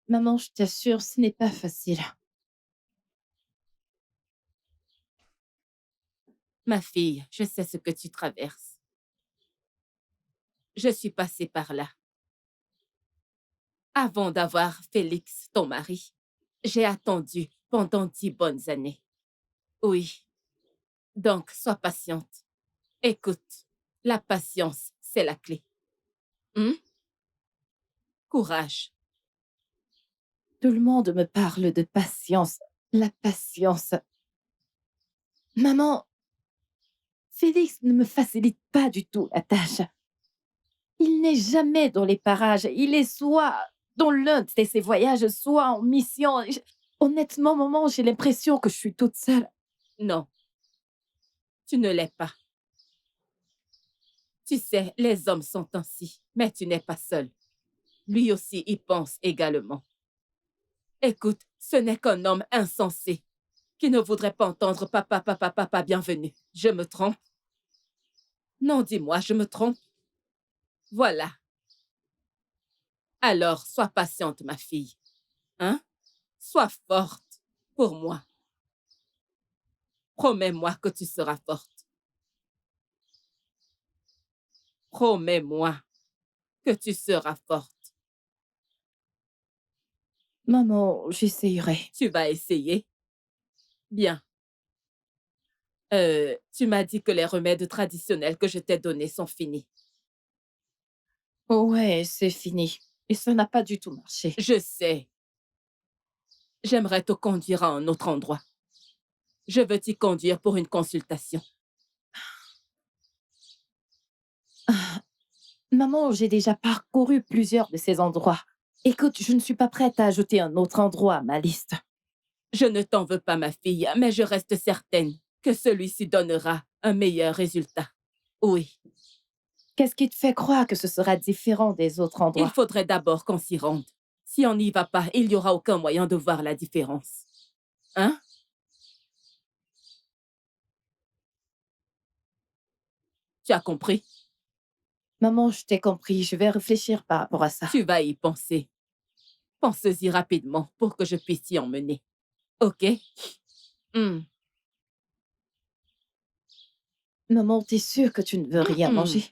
Maman, je t'assure, ce n'est pas facile. Ma fille, je sais ce que tu traverses. Je suis passée par là. Avant d'avoir Félix, ton mari, j'ai attendu pendant 10 bonnes années. Oui, donc sois patiente. Écoute, la patience, c'est la clé. Hmm? Courage. Tout le monde me parle de patience. La patience. Maman, Félix ne me facilite pas du tout la tâche. Il n'est jamais dans les parages. Il est soit dans l'un de ses voyages, soit en mission. Honnêtement, maman, j'ai l'impression que je suis toute seule. Non, tu ne l'es pas. Tu sais, les hommes sont ainsi, mais tu n'es pas seule. Lui aussi y pense également. Écoute, ce n'est qu'un homme insensé qui ne voudrait pas entendre papa, papa, papa, bienvenue. Je me trompe? Non, dis-moi, je me trompe? Voilà. Alors, sois patiente, ma fille. Hein? Sois forte pour moi. Promets-moi que tu seras forte. Promets-moi que tu seras forte. Maman, j'essayerai. Tu vas essayer? Bien. Tu m'as dit que les remèdes traditionnels que je t'ai donnés sont finis. Ouais, c'est fini. Et ça n'a pas du tout marché. Je sais. J'aimerais te conduire à un autre endroit. Je veux t'y conduire pour une consultation. Ah, maman, j'ai déjà parcouru plusieurs de ces endroits. Écoute, je ne suis pas prête à ajouter un autre endroit à ma liste. Je ne t'en veux pas, ma fille, mais je reste certaine que celui-ci donnera un meilleur résultat. Oui, Qu'est-ce qui te fait croire que ce sera différent des autres il endroits? faudrait d'abord qu'on s'y rende. Si on n'y va pas, il n'y aura aucun moyen de voir la différence. Hein? Tu as compris? Maman, je t'ai compris. Je vais réfléchir par rapport à ça. Tu vas y penser. Pense-y rapidement pour que je puisse t'y emmener. OK? Hmm. Maman, t'es sûre que tu ne veux rien Hmm. manger?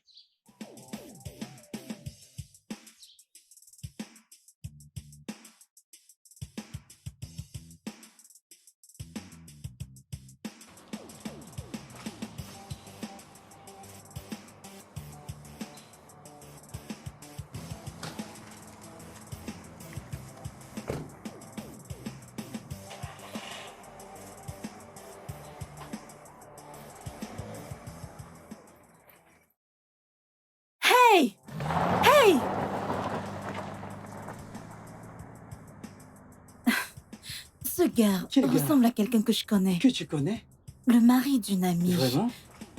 Hey! Hey! Ce gars Quel gars? ressemble à quelqu'un que je connais. Que tu connais? Le mari d'une amie. Vraiment?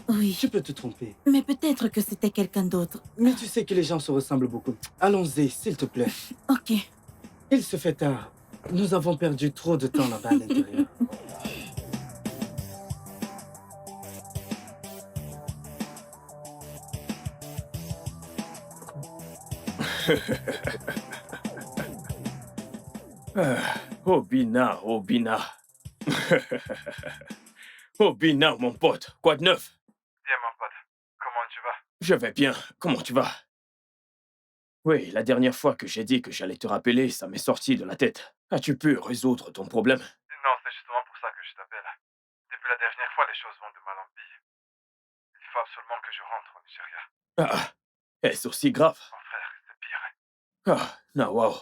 Oui, Tu peux te tromper. mais peut-être que c'était quelqu'un d'autre. Mais tu sais que les gens se ressemblent beaucoup. Allons-y, s'il te plaît. Ok. Il se fait tard. Nous avons perdu trop de temps là-bas à l'intérieur. Obina, Obina. Obina, mon pote, quoi de neuf? Bien, mon pote. Comment tu vas? Je vais bien, comment tu vas? Oui, la dernière fois que j'ai dit que j'allais te rappeler, ça m'est sorti de la tête. As-tu pu résoudre ton problème? Non, c'est justement pour ça que je t'appelle. Depuis la dernière fois, les choses vont de mal en pire. Il faut absolument que je rentre au Nigeria. Ah, est-ce aussi grave? Mon frère, c'est pire. Ah, non, wow.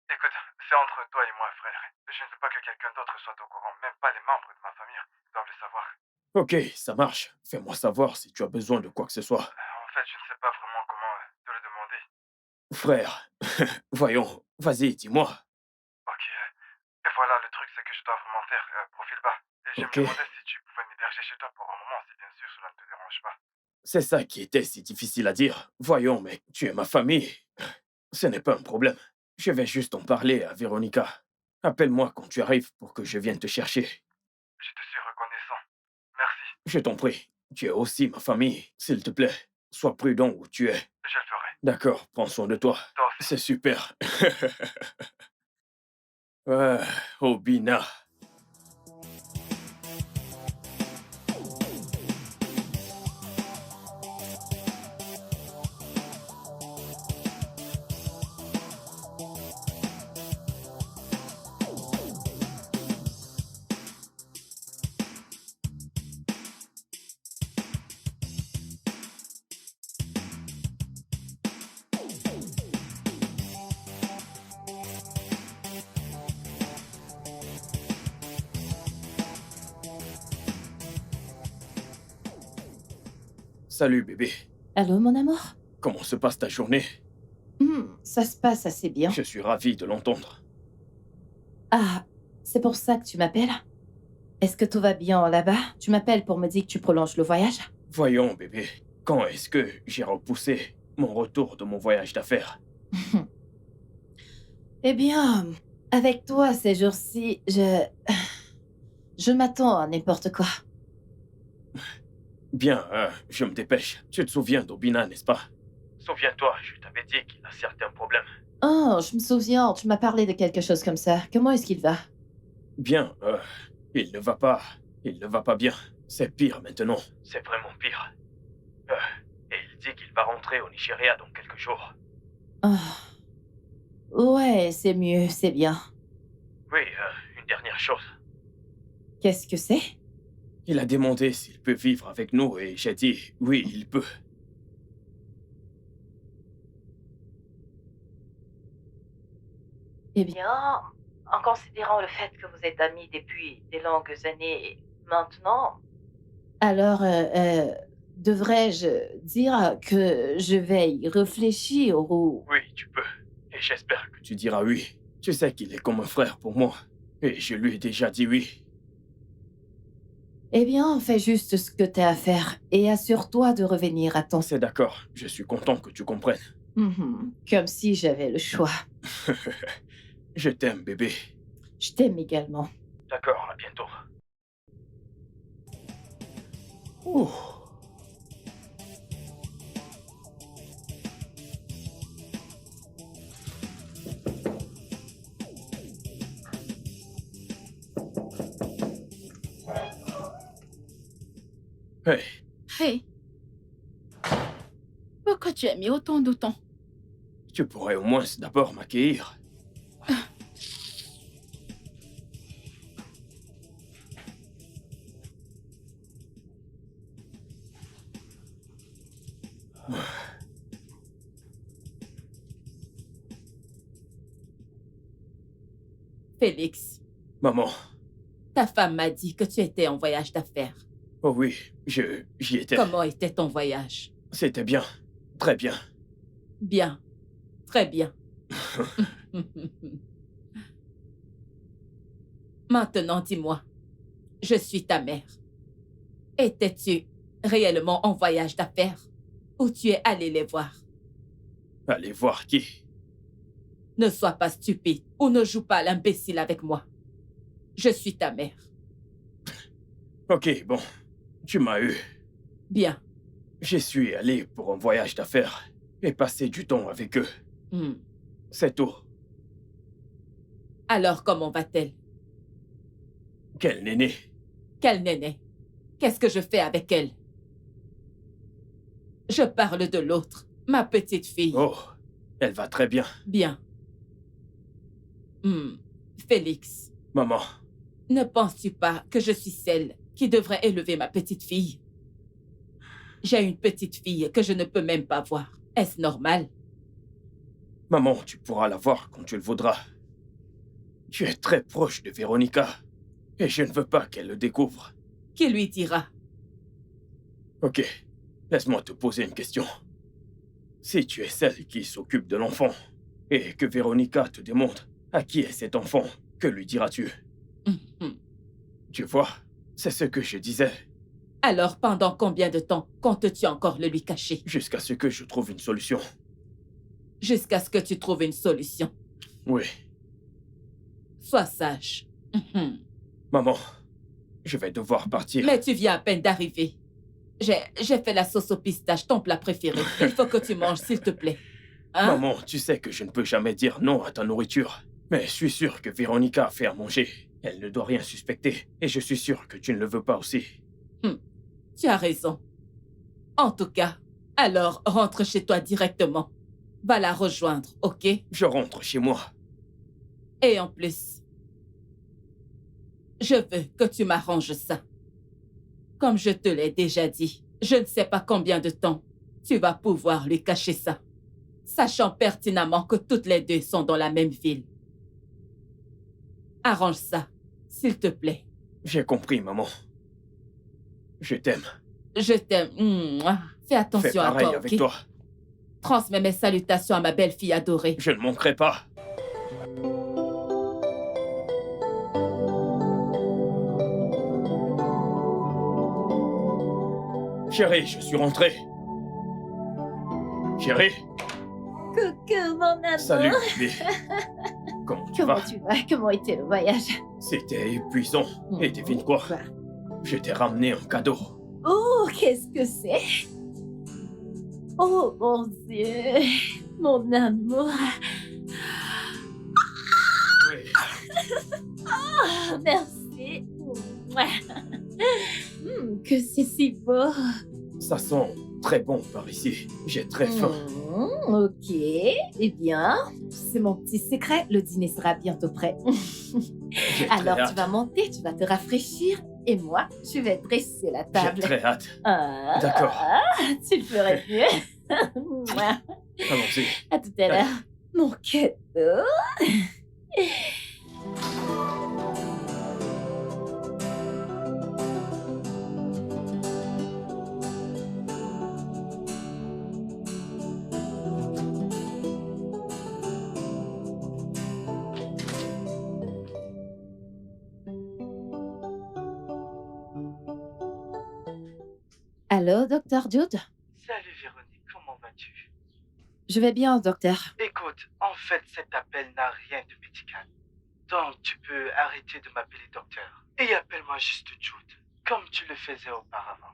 Écoute, c'est entre toi et moi, frère. Je ne veux pas que quelqu'un d'autre soit au courant. Même pas les membres de ma famille doivent le savoir. Ok, ça marche. Fais-moi savoir si tu as besoin de quoi que ce soit. En fait, je ne sais pas vraiment comment te le demander. Frère, voyons, vas-y, dis-moi. Ok. Et voilà, le truc, c'est que je dois vraiment faire profil bas. Et je me Ok, demandais si tu pouvais m'héberger chez toi pour un moment, si bien sûr cela ne te dérange pas. c'est ça qui était si difficile à dire. Voyons, mais tu es ma famille. Ce n'est pas un problème. Je vais juste en parler à Véronica. Appelle-moi quand tu arrives pour que je vienne te chercher. Je te suis reconnaissant. Merci. Je t'en prie. Tu es aussi ma famille. S'il te plaît, sois prudent où tu es. Je le ferai. D'accord, prends soin de toi. Toi aussi. C'est super. Ouais, Obina. Salut bébé. Allô, mon amour? Comment se passe ta journée? Ça se passe assez bien. Je suis ravi de l'entendre. Ah, c'est pour ça que tu m'appelles? Est-ce que tout va bien là-bas? Tu m'appelles pour me dire que tu prolonges le voyage? Voyons bébé, quand est-ce que j'ai repoussé mon retour de mon voyage d'affaires? Eh bien, avec toi ces jours-ci, je m'attends à n'importe quoi. Bien, je me dépêche. Tu te souviens d'Obina, n'est-ce pas? Souviens-toi, je t'avais dit qu'il a certains problèmes. Oh, je me souviens, tu m'as parlé de quelque chose comme ça. Comment est-ce qu'il va? Bien, il ne va pas. Il ne va pas bien. C'est pire maintenant. C'est vraiment pire. Et il dit qu'il va rentrer au Nigeria dans quelques jours. Oh. Ouais, c'est mieux, c'est bien. Oui, une dernière chose. Qu'est-ce que c'est? Il a demandé s'il peut vivre avec nous et j'ai dit oui, il peut. Eh bien, en considérant le fait que vous êtes amis depuis des longues années maintenant, alors, devrais-je dire que je vais y réfléchir ou... Oui, tu peux. Et j'espère que tu diras oui. Tu sais qu'il est comme un frère pour moi. Et je lui ai déjà dit oui. Eh bien, fais juste ce que t'as à faire et assure-toi de revenir à temps. C'est d'accord. Je suis content que tu comprennes. Comme si j'avais le choix. Je t'aime, bébé. Je t'aime également. D'accord, à bientôt. Ouh. Hey, Hey, pourquoi tu as mis autant de temps? tu pourrais au moins d'abord m'accueillir. Félix, Maman. ta femme m'a dit que tu étais en voyage d'affaires. Oh oui, j'y étais. Comment était ton voyage? C'était bien. Très bien. Bien, très bien. Maintenant, dis-moi, je suis ta mère. Étais-tu réellement en voyage d'affaires ou tu es allé les voir? Allez voir qui? Ne sois pas stupide ou ne joue pas l'imbécile avec moi. Je suis ta mère. Ok, bon. Tu m'as eu. Bien. J'y suis allé pour un voyage d'affaires et passer du temps avec eux. C'est tout. Alors, comment va-t-elle? Quel néné. Quel néné? Qu'est-ce que je fais avec elle? Je parle de l'autre, ma petite fille. Oh, elle va très bien. Bien. Félix, Maman, ne penses-tu pas que je suis celle qui devrait élever ma petite fille? J'ai une petite fille que je ne peux même pas voir. Est-ce normal? maman, tu pourras la voir quand tu le voudras. Tu es très proche de Véronica et je ne veux pas qu'elle le découvre. Qui lui dira? Ok, laisse-moi te poser une question. Si tu es celle qui s'occupe de l'enfant et que Véronica te demande à qui est cet enfant, que lui diras-tu? Tu vois, c'est ce que je disais. Alors, pendant combien de temps comptes-tu encore le lui cacher? Jusqu'à ce que je trouve une solution. Jusqu'à ce que tu trouves une solution. Oui. Sois sage. Maman, je vais devoir partir. Mais tu viens à peine d'arriver. J'ai fait la sauce au pistache, ton plat préféré. Il faut que tu manges, s'il te plaît. Hein? Maman, tu sais que je ne peux jamais dire non à ta nourriture. Mais je suis sûr que Véronica a fait à manger. Elle ne doit rien suspecter. Et je suis sûr que tu ne le veux pas aussi. Tu as raison. En tout cas, alors rentre chez toi directement. Va la rejoindre, ok? Je rentre chez moi. Et en plus, je veux que tu m'arranges ça. Comme je te l'ai déjà dit, je ne sais pas combien de temps tu vas pouvoir lui cacher ça, sachant pertinemment que toutes les deux sont dans la même ville. Arrange ça, s'il te plaît. J'ai compris, maman. Je t'aime. Je t'aime. Mouah. Fais Fais attention à pareil toi, avec ok? toi. Transmets mes salutations à ma belle-fille adorée. Je ne manquerai pas. Chérie, je suis rentré. Chérie, Coucou, mon amour. salut, bébé. Comment tu Comment vas? tu vas? Comment était le voyage? C'était épuisant. Et devine quoi? Je t'ai ramené un cadeau. Oh, qu'est-ce que c'est? Oh, mon Dieu. Mon amour. Oui. Ah, merci. Que c'est si beau. Ça sent très bon par ici. J'ai très faim. Ok. Eh bien, c'est mon petit secret. Le dîner sera bientôt prêt. J'ai très Alors, tu hâte. vas monter, tu vas te rafraîchir. Et moi, je vais dresser la J'ai table. très hâte. Ah, D'accord. tu le ferais mieux. Allons-y. À tout à l'heure. Mon cadeau. Allô, docteur Jude? Salut Véronique, comment vas-tu? Je vais bien, docteur. Écoute, en fait, cet appel n'a rien de médical. Donc, tu peux arrêter de m'appeler docteur. Et appelle-moi juste Jude, comme tu le faisais auparavant.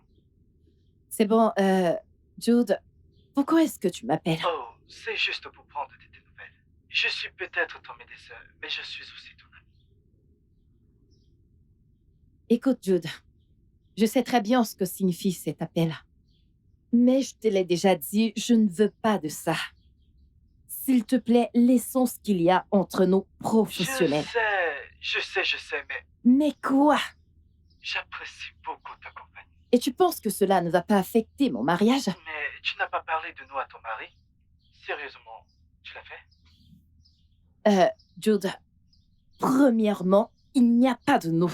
C'est bon, Jude, pourquoi est-ce que tu m'appelles? Oh, c'est juste pour prendre de tes nouvelles. Je suis peut-être ton médecin, mais je suis aussi ton ami. Écoute, Jude, je sais très bien ce que signifie cet appel. Mais je te l'ai déjà dit, je ne veux pas de ça. S'il te plaît, laissons ce qu'il y a entre nos professionnels. Je sais, mais Mais quoi? j'apprécie beaucoup ta compagnie. Et tu penses que cela ne va pas affecter mon mariage? Mais tu n'as pas parlé de nous à ton mari? Sérieusement, tu l'as fait? Jude, premièrement, il n'y a pas de nous.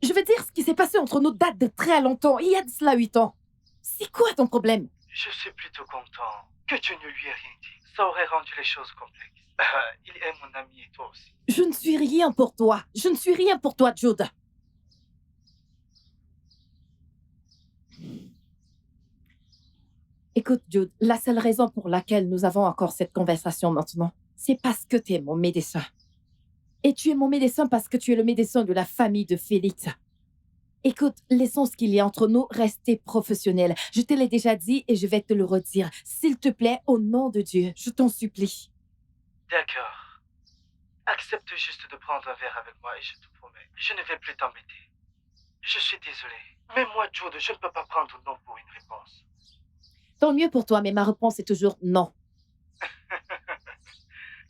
Je veux dire, ce qui s'est passé entre nous date de très longtemps, il y a de cela 8 ans. C'est quoi ton problème? Je suis plutôt content que tu ne lui aies rien dit. Ça aurait rendu les choses complexes. Il est mon ami et toi aussi. Je ne suis rien pour toi. Je ne suis rien pour toi, Jude. Écoute, Jude, la seule raison pour laquelle nous avons encore cette conversation maintenant, c'est parce que tu es mon médecin. Et tu es mon médecin parce que tu es le médecin de la famille de Félix. Écoute, laissons ce qu'il y a entre nous rester professionnel. Je te l'ai déjà dit et je vais te le redire. S'il te plaît, au nom de Dieu, je t'en supplie. D'accord. Accepte juste de prendre un verre avec moi et je te promets, je ne vais plus t'embêter. Je suis désolé. Mais moi, Jude, je ne peux pas prendre non pour une réponse. Tant mieux pour toi, mais ma réponse est toujours non.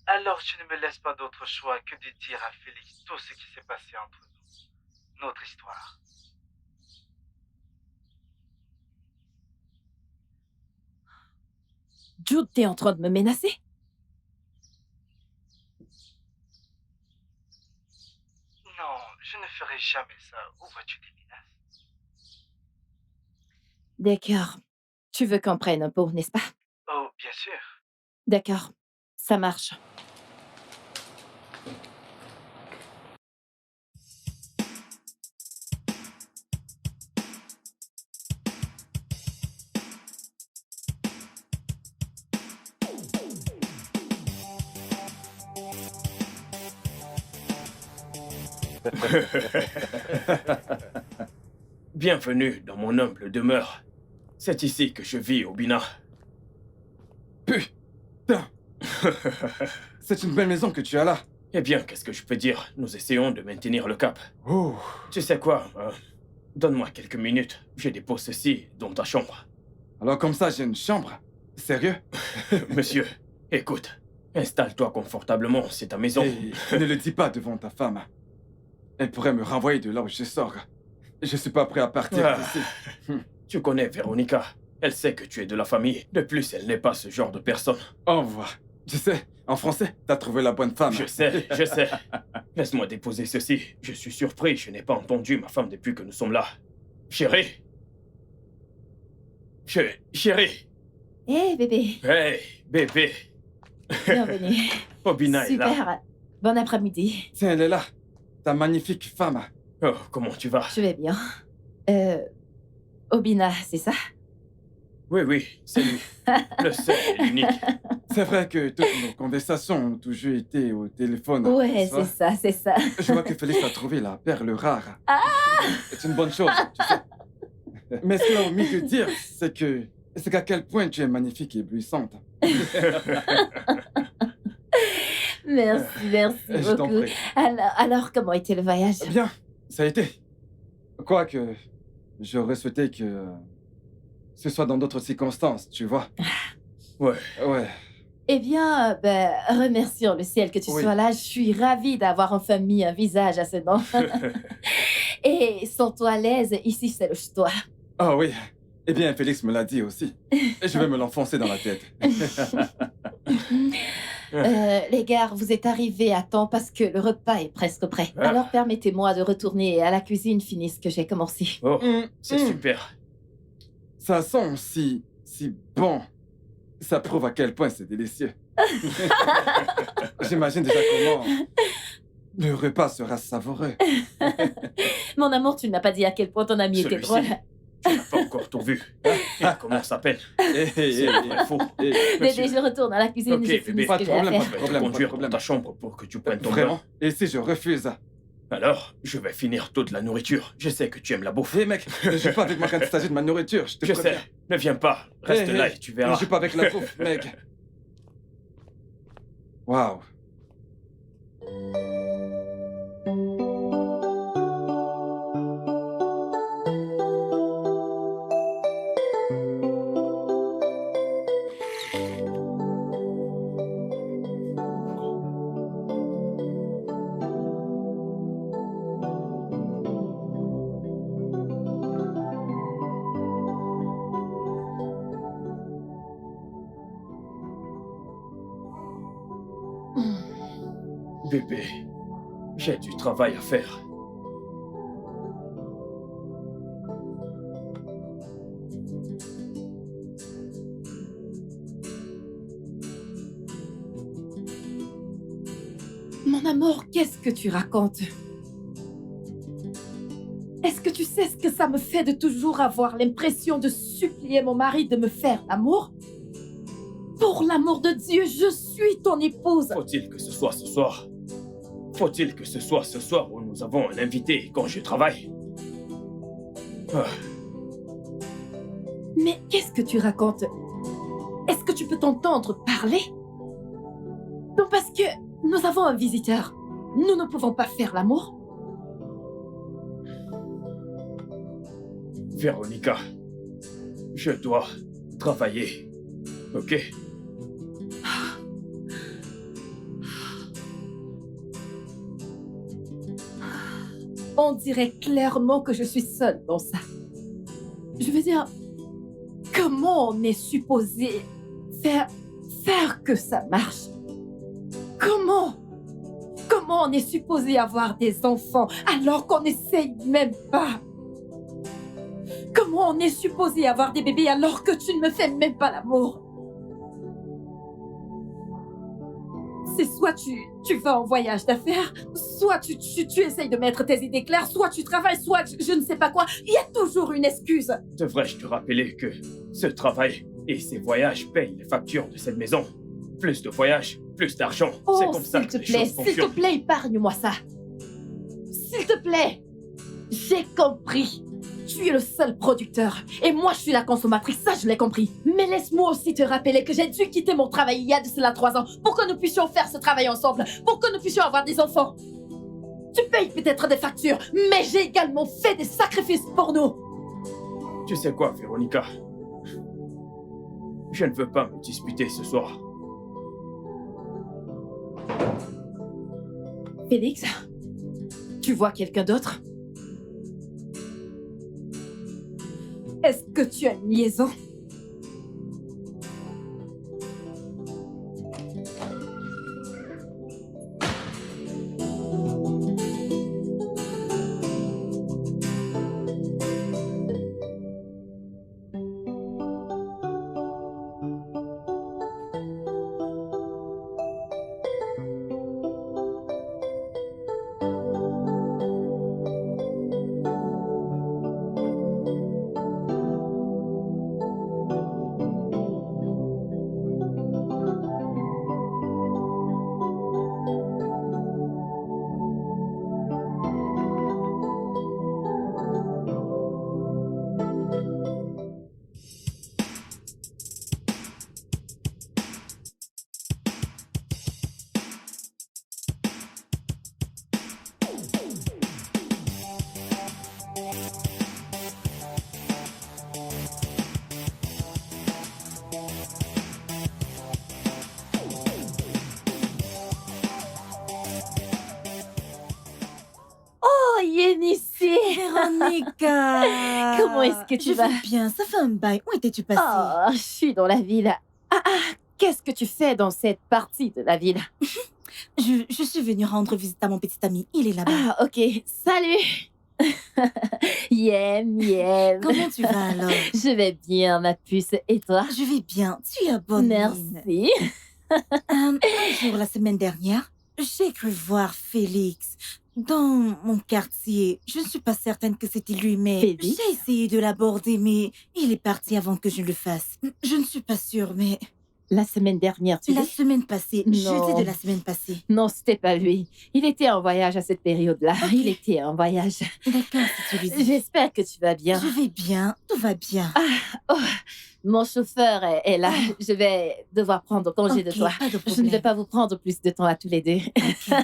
Alors tu ne me laisses pas d'autre choix que de dire à Félix tout ce qui s'est passé entre nous. Notre histoire. Jude, t'es en train de me menacer? Non, je ne ferai jamais ça. Où vois-tu des menaces? D'accord. Tu veux qu'on prenne un pot, n'est-ce pas? Oh, bien sûr. D'accord. Ça marche. Bienvenue dans mon humble demeure. C'est ici que je vis, Obina. Putain. C'est une belle maison que tu as là. Eh bien, qu'est-ce que je peux dire? Nous essayons de maintenir le cap. Oh. Tu sais quoi? Donne-moi quelques minutes. Je dépose ceci dans ta chambre. Alors comme ça, j'ai une chambre? Sérieux? Monsieur, écoute. Installe-toi confortablement, c'est ta maison. Et ne le dis pas devant ta femme. Elle pourrait me renvoyer de là où je sors. Je suis pas prêt à partir Ah. d'ici. Tu connais Véronica. Elle sait que tu es de la famille. De plus, elle n'est pas ce genre de personne. Au revoir. Tu sais, en français, t'as trouvé la bonne femme. Je sais, je sais. Laisse-moi déposer ceci. Je suis surpris, je n'ai pas entendu ma femme depuis que nous sommes là. Chérie. Chérie. Hé, bébé. Hey, bébé. Bienvenue. Obina est là. Super. Bon après-midi. Tiens, elle est là. Ta magnifique femme. Oh, comment tu vas? Je vais bien. Obina, c'est ça? Oui, c'est lui. Le seul et l'unique. C'est vrai que toutes nos conversations ont toujours été au téléphone. Ouais, n'est-ce pas? c'est ça, c'est ça. Je vois que Félix a trouvé la perle rare. Ah! C'est une bonne chose, tu sais. Mais ce qu'il a omis de dire, c'est qu'à quel point tu es magnifique et éblouissante. Merci, merci Je t'en beaucoup. prie. Alors, comment était le voyage? Bien, ça a été. Quoique, j'aurais souhaité que ce soit dans d'autres circonstances, tu vois. Ouais. Ouais. Eh bien, remercions le ciel que tu Oui. sois là. Je suis ravie d'avoir enfin mis un visage à ce nom. Et sens-toi à l'aise, ici c'est le chez toi. Ah oui. Eh bien, Félix me l'a dit aussi. Et je vais me l'enfoncer dans la tête. Les gars, vous êtes arrivés à temps parce que le repas est presque prêt. Ah. Alors permettez-moi de retourner à la cuisine finir ce que j'ai commencé. Oh, c'est super. Ça sent si bon. Ça prouve à quel point c'est délicieux. J'imagine déjà comment le repas sera savoureux. Mon amour, tu ne m'as pas dit à quel point ton ami était Celui-ci. drôle. Tu n'as pas encore tout vu. Comment ça s'appelle? Eh, Faux. Bébé, je retourne à la cuisine, Ok, j'ai fini bébé, ce pas que de j'ai à problème, faire. Je vais te Problème, conduire pas de dans problème. ta chambre pour que tu prennes ton Vraiment? bain. Et si je refuse? Alors, je vais finir toute la nourriture. Je sais que tu aimes la bouffe. Hé mec, ne joue pas avec moi quand il s'agit de ma nourriture, je te Je préviens. sais. Ne viens pas. Reste Hé, là hé, et tu Ne verras. joue pas avec la bouffe, mec. Waouh. Bébé, j'ai du travail à faire. Mon amour, qu'est-ce que tu racontes? Est-ce que tu sais ce que ça me fait de toujours avoir l'impression de supplier mon mari de me faire l'amour? Pour l'amour de Dieu, je suis ton épouse. Faut-il que ce soit ce soir? Faut-il que ce soit ce soir où nous avons un invité quand je travaille? Ah, Mais qu'est-ce que tu racontes? Est-ce que tu peux t'entendre parler? Non, parce que nous avons un visiteur. Nous ne pouvons pas faire l'amour. Véronica, je dois travailler. Ok? On dirait clairement que je suis seule dans ça. Je veux dire, comment on est supposé faire que ça marche? Comment on est supposé avoir des enfants alors qu'on n'essaye même pas? Comment on est supposé avoir des bébés alors que tu ne me fais même pas l'amour? C'est soit tu vas en voyage d'affaires, soit tu essayes de mettre tes idées claires, soit tu travailles, soit je ne sais pas quoi. Il y a toujours une excuse. Devrais-je te rappeler que ce travail et ces voyages payent les factures de cette maison? Plus de voyages, plus d'argent. C'est Oh, comme ça s'il que te les plaît, choses s'il te fonctionnent. plaît, épargne-moi ça. S'il te plaît. J'ai compris. Tu es le seul producteur. Et moi, je suis la consommatrice, ça, je l'ai compris. Mais laisse-moi aussi te rappeler que j'ai dû quitter mon travail il y a de cela 3 ans pour que nous puissions faire ce travail ensemble, pour que nous puissions avoir des enfants. Tu payes peut-être des factures, mais j'ai également fait des sacrifices pour nous. Tu sais quoi, Véronica? Je ne veux pas me disputer ce soir. Félix, tu vois quelqu'un d'autre? Est-ce que tu as une liaison? Oh, Yénissi! Véronica! Comment est-ce que tu Je vas? vais bien, ça fait un bail. Où étais-tu passée? Oh, je suis dans la ville. Qu'est-ce que tu fais dans cette partie de la ville? Je suis venue rendre visite à mon petit ami. Il est là-bas. Ah, ok. Salut! Yem. Comment tu vas alors? Je vais bien, ma puce. Et toi? Je vais bien. Tu as bonne mine. Merci. Un jour, la semaine dernière, j'ai cru voir Félix dans mon quartier. Je ne suis pas certaine que c'était lui, mais Félix? j'ai essayé de l'aborder, mais il est parti avant que je le fasse. Je ne suis pas sûre, mais La semaine dernière, tu la dis? semaine passée, Non. jeudi de la semaine passée. Non, c'était pas lui. Il était en voyage à cette période-là. Ok. Il était en voyage. D'accord, si tu le dis. J'espère que tu vas bien. Je vais bien, tout va bien. Oh, mon chauffeur est là. Ah. Je vais devoir prendre congé de Ok, toi. pas de Je ne problème. vais pas vous prendre plus de temps à tous les deux. Ok.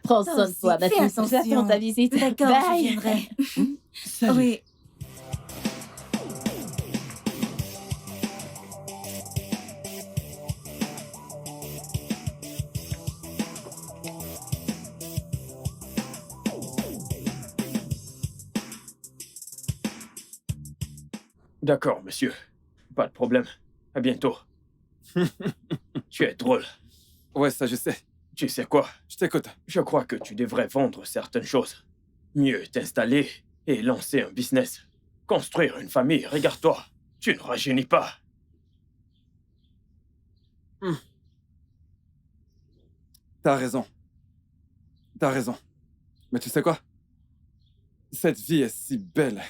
Prends Toi soin de toi, aussi, ma fais puce. attention. J'attends ta visite. D'accord, Bye. je viendrai. Salut. Oui. D'accord, monsieur. Pas de problème. À bientôt. Tu es drôle. Ouais, ça, je sais. Tu sais quoi? Je t'écoute. Je crois que tu devrais vendre certaines choses. Mieux t'installer et lancer un business. Construire une famille, regarde-toi. Tu ne rajeunis pas. T'as raison. T'as raison. Mais tu sais quoi? Cette vie est si belle.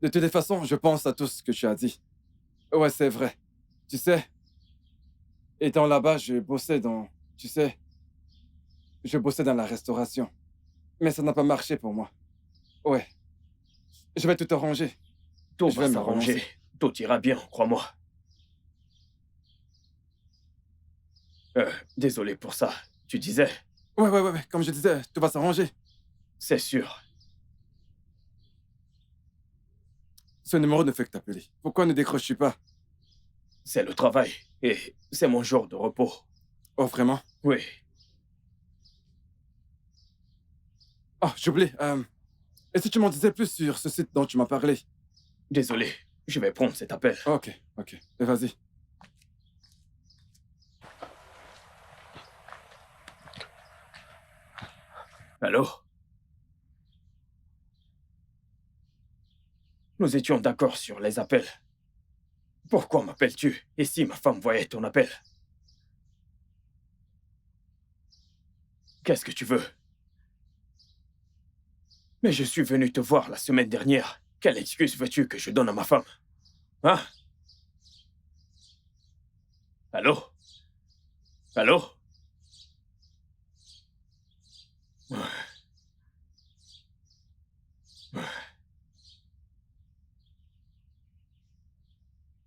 De toutes les façons, je pense à tout ce que tu as dit. Ouais, c'est vrai. Tu sais, étant là-bas, je bossais dans... Tu sais, je bossais dans la restauration. Mais ça n'a pas marché pour moi. Ouais. Je vais tout arranger. Tout Je va vais me s'arranger. relancer. Tout ira bien, crois-moi. Désolé pour ça. Tu disais, Ouais. Comme je disais, tout va s'arranger. c'est sûr. Ce numéro ne fait que t'appeler. Pourquoi ne décroches-tu pas? C'est le travail. Et c'est mon jour de repos. Oh, vraiment? Oui. Oh, j'oublie. Et si tu m'en disais plus sur ce site dont tu m'as parlé? Désolé. Je vais prendre cet appel. Ok. Et vas-y. Allô? Nous étions d'accord sur les appels. Pourquoi m'appelles-tu? Et si ma femme voyait ton appel? Qu'est-ce que tu veux? Mais je suis venu te voir la semaine dernière. Quelle excuse veux-tu que je donne à ma femme? Hein? Allô?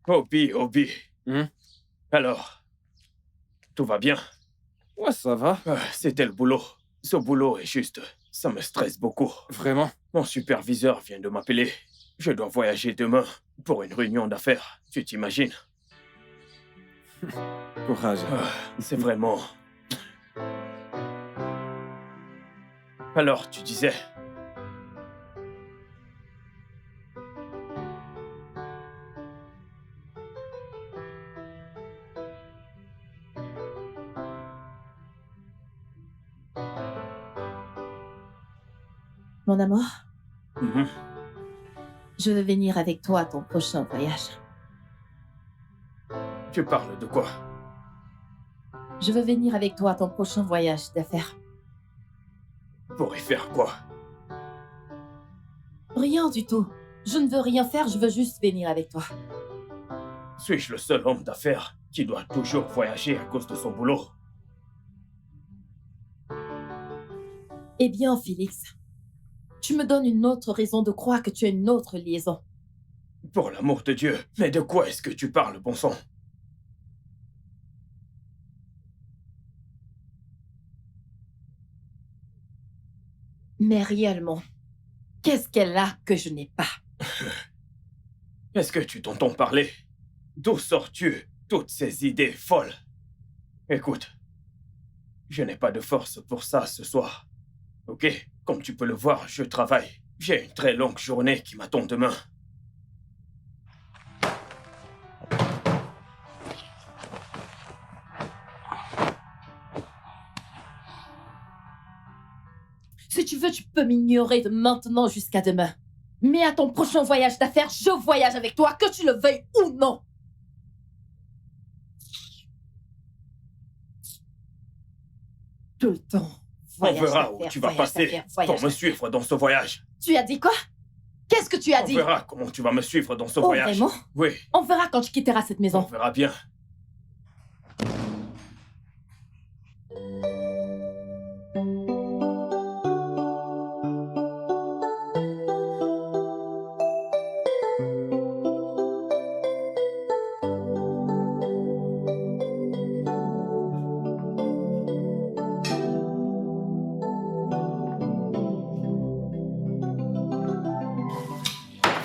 Obi, Obi. Hmm? Alors, tout va bien? Ouais, ça va. C'était le boulot. Ce boulot est juste... Ça me stresse beaucoup. Vraiment? Mon superviseur vient de m'appeler. Je dois voyager demain pour une réunion d'affaires. Tu t'imagines? Courage. C'est vraiment... Alors, tu disais... Mon amour, Mhm. je veux venir avec toi à ton prochain voyage. Tu parles de quoi? Je veux venir avec toi à ton prochain voyage d'affaires. Pour y faire quoi? Rien du tout. Je ne veux rien faire, je veux juste venir avec toi. Suis-je le seul homme d'affaires qui doit toujours voyager à cause de son boulot? Eh bien, Félix, tu me donnes une autre raison de croire que tu as une autre liaison. Pour l'amour de Dieu, mais de quoi est-ce que tu parles, bon sang? Mais réellement, qu'est-ce qu'elle a que je n'ai pas? Est-ce que tu t'entends parler? D'où sors-tu toutes ces idées folles? Écoute, je n'ai pas de force pour ça ce soir. Ok? Comme tu peux le voir, je travaille. J'ai une très longue journée qui m'attend demain. Si tu veux, tu peux m'ignorer de maintenant jusqu'à demain. Mais à ton prochain voyage d'affaires, je voyage avec toi, que tu le veuilles ou non. Tout le temps. On verra où tu vas passer pour me suivre dans ce voyage. Tu as dit quoi? Qu'est-ce que tu as On dit? verra comment tu vas me suivre dans ce Oh, voyage. vraiment? Oui, On verra quand tu quitteras cette on maison. verra bien.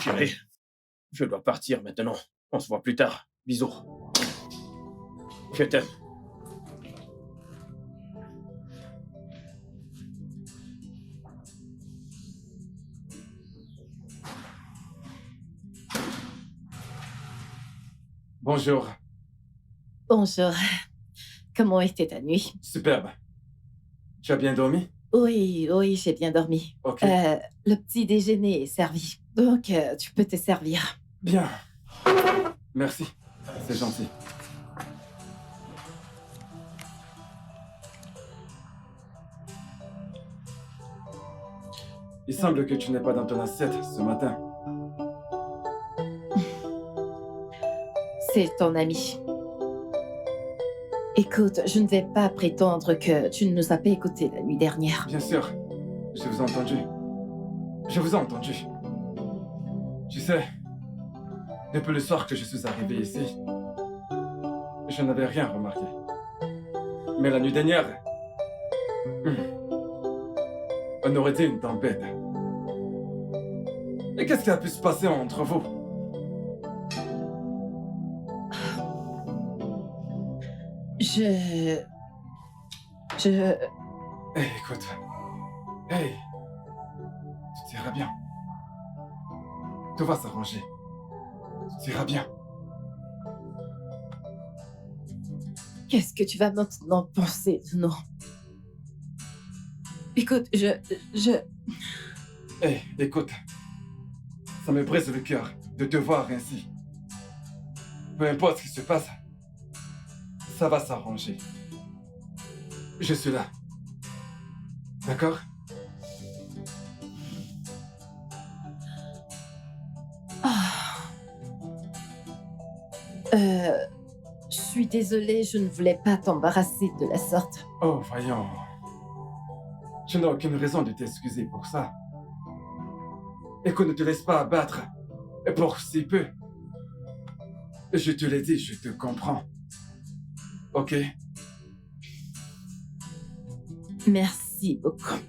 Chérie, je dois partir maintenant. On se voit plus tard. Bisous. Je t'aime. Bonjour. Bonjour. Comment était ta nuit? Superbe. Tu as bien dormi? Oui, oui, j'ai bien dormi. Ok. Le petit déjeuner est servi. Donc, tu peux te servir. Bien. Merci. C'est gentil. Il semble que tu n'es pas dans ton assiette ce matin. C'est ton ami. Écoute, je ne vais pas prétendre que tu ne nous as pas écoutés la nuit dernière. Bien sûr. Je vous ai entendu. Je vous ai entendu. Tu sais, depuis le soir que je suis arrivé ici, je n'avais rien remarqué. Mais la nuit dernière, on aurait dit une tempête. Et qu'est-ce qui a pu se passer entre vous? Je... Hey, écoute. Hey. Tu iras bien. Tout va s'arranger. Tu iras bien. Qu'est-ce que tu vas maintenant penser de nous? Écoute, Hey, écoute. Ça me brise le cœur de te voir ainsi. Peu importe ce qui se passe, ça va s'arranger. Je suis là. D'accord? Je suis désolée, je ne voulais pas t'embarrasser de la sorte. Oh, voyons. Je n'ai aucune raison de t'excuser pour ça. Et qu'on ne te laisse pas abattre. Et pour si peu. Je te l'ai dit, je te comprends. Ok? Merci beaucoup.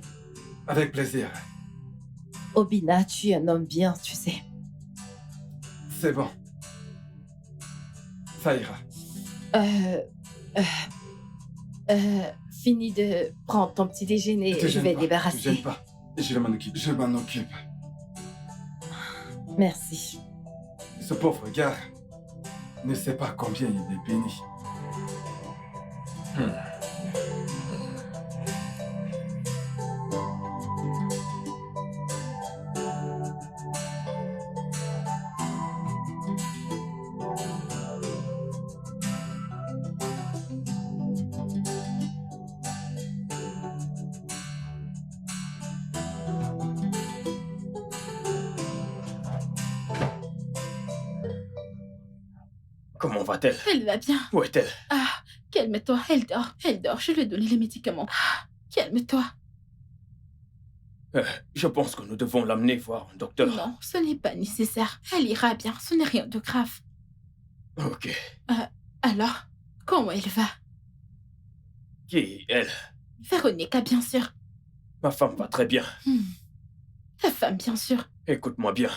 Avec plaisir. Obina, tu es un homme bien, tu sais. C'est bon. Ça ira. Fini de prendre ton petit déjeuner, Te je gêne vais pas, débarrasser. te gêne pas. Je m'en occupe. Je m'en occupe. Merci. Ce pauvre gars ne sait pas combien il est béni. Comment va-t-elle? Elle va bien. Où est-elle? Ah, calme-toi, elle dort. Elle dort, je lui ai donné les médicaments. Ah, calme-toi. Je pense que nous devons l'amener voir un docteur. Non, ce n'est pas nécessaire. Elle ira bien, ce n'est rien de grave. Ok. Alors, comment elle va? Qui, elle? Véronica, bien sûr. Ma femme va très bien. Ta femme, bien sûr. Écoute-moi bien.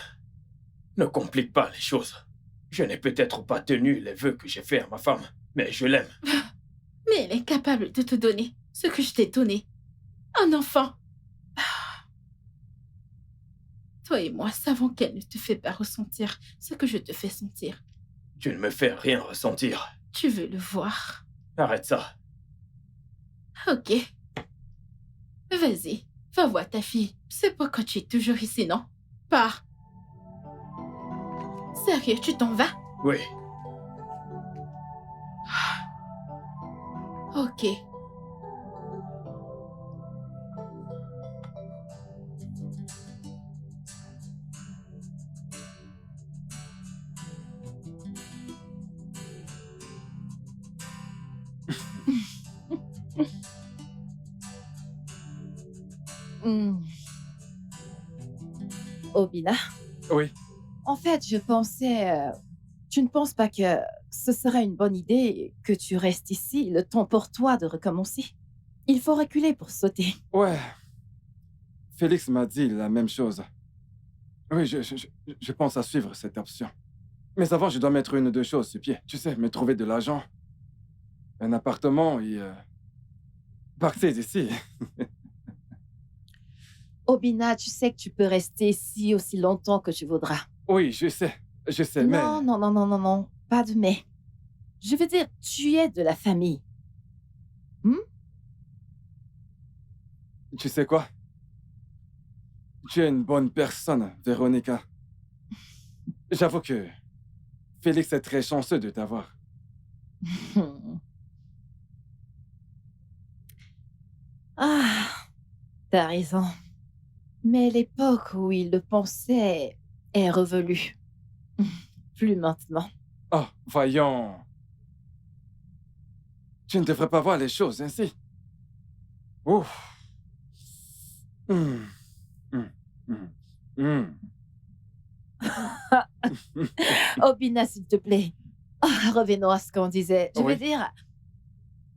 Ne complique pas les choses. Je n'ai peut-être pas tenu les vœux que j'ai faits à ma femme, mais je l'aime. Mais elle est capable de te donner ce que je t'ai donné. Un enfant. Ah. Toi et moi savons qu'elle ne te fait pas ressentir ce que je te fais sentir. Tu ne me fais rien ressentir. Tu veux le voir. Arrête ça. Ok. Vas-y, va voir ta fille. C'est pourquoi tu es toujours ici, non? Pars. Sérieux, tu t'en vas? Oui. Ok. Obina, Oui. en fait, je pensais... tu ne penses pas que ce serait une bonne idée que tu restes ici, le temps pour toi de recommencer? Il faut reculer pour sauter. Ouais. Félix m'a dit la même chose. Oui, je pense à suivre cette option. Mais avant, je dois mettre une ou deux choses sur pied. Tu sais, me trouver de l'argent, un appartement et... partir d'ici. Obina, tu sais que tu peux rester ici aussi longtemps que tu voudras. Oui, je sais, mais... Non, non, non, non, non, non, pas de mais. Je veux dire, tu es de la famille. Tu sais quoi? Tu es une bonne personne, Véronica. J'avoue que Félix est très chanceux de t'avoir. Ah, t'as raison. Mais l'époque où il le pensait est revenue. Plus maintenant. Oh, voyons. Tu ne devrais pas voir les choses ainsi. Ouf. Obina, s'il te plaît. Ah, revenons à ce qu'on disait. Je veux Oui. dire...